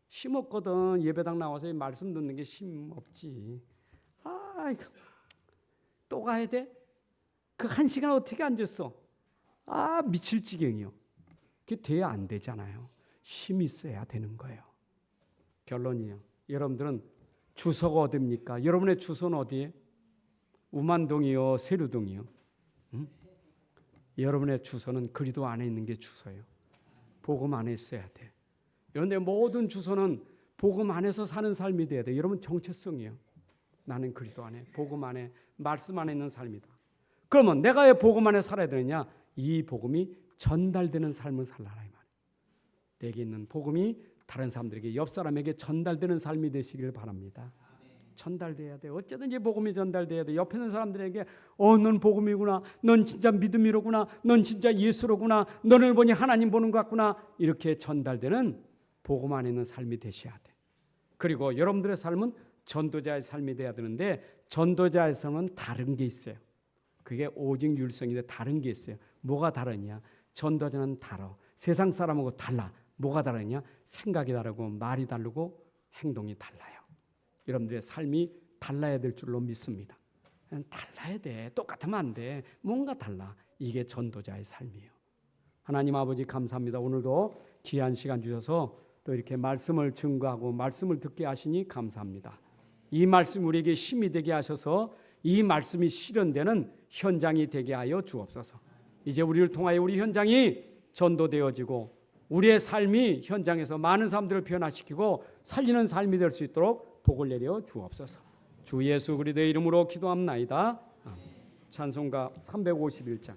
Speaker 1: 힘 없거든. 예배당 나와서 말씀 듣는 게 힘 없지. 이거 또 가야 돼? 그 1시간 어떻게 앉았어? 미칠 지경이요. 그게 돼야 안 되잖아요. 힘이 있어야 되는 거예요. 결론이에요. 여러분들은 주소가 어디입니까? 여러분의 주소는 어디에? 우만동이요, 세류동이요. 응? 여러분의 주소는 그리도 안에 있는 게 주소예요. 복음 안에 있어야 돼. 그런데 모든 주소는 복음 안에서 사는 삶이 돼야 돼. 여러분 정체성이에요. 나는 그리스도 안에, 복음 안에, 말씀 안에 있는 삶이다. 그러면 내가 왜 복음 안에 살아야 되느냐? 이 복음이 전달되는 삶을 살라라 이 말이에요. 내게 있는 복음이 다른 사람들에게, 옆 사람에게 전달되는 삶이 되시길 바랍니다. 전달돼야 돼. 어쨌든지 복음이 전달돼야 돼. 옆에 있는 사람들에게 넌 복음이구나. 넌 진짜 믿음이로구나. 넌 진짜 예수로구나. 너를 보니 하나님 보는 것 같구나. 이렇게 전달되는 복음 안에 있는 삶이 되셔야 돼. 그리고 여러분들의 삶은 전도자의 삶이 돼야 되는데 전도자의 삶은 다른 게 있어요. 그게 오직 율성인데 다른 게 있어요. 뭐가 다르냐? 전도자는 다르. 세상 사람하고 달라. 뭐가 다르냐? 생각이 다르고 말이 다르고 행동이 달라요. 여러분들의 삶이 달라야 될 줄로 믿습니다. 달라야 돼. 똑같으면 안 돼. 뭔가 달라. 이게 전도자의 삶이에요. 하나님 아버지 감사합니다. 오늘도 귀한 시간 주셔서 또 이렇게 말씀을 증거하고 말씀을 듣게 하시니 감사합니다. 이 말씀 우리에게 힘이 되게 하셔서 이 말씀이 실현되는 현장이 되게 하여 주옵소서. 이제 우리를 통하여 우리 현장이 전도되어지고 우리의 삶이 현장에서 많은 사람들을 변화시키고 살리는 삶이 될 수 있도록 복을 내려 주옵소서. 주 예수 그리스도의 이름으로 기도합나이다. 찬송가 351장.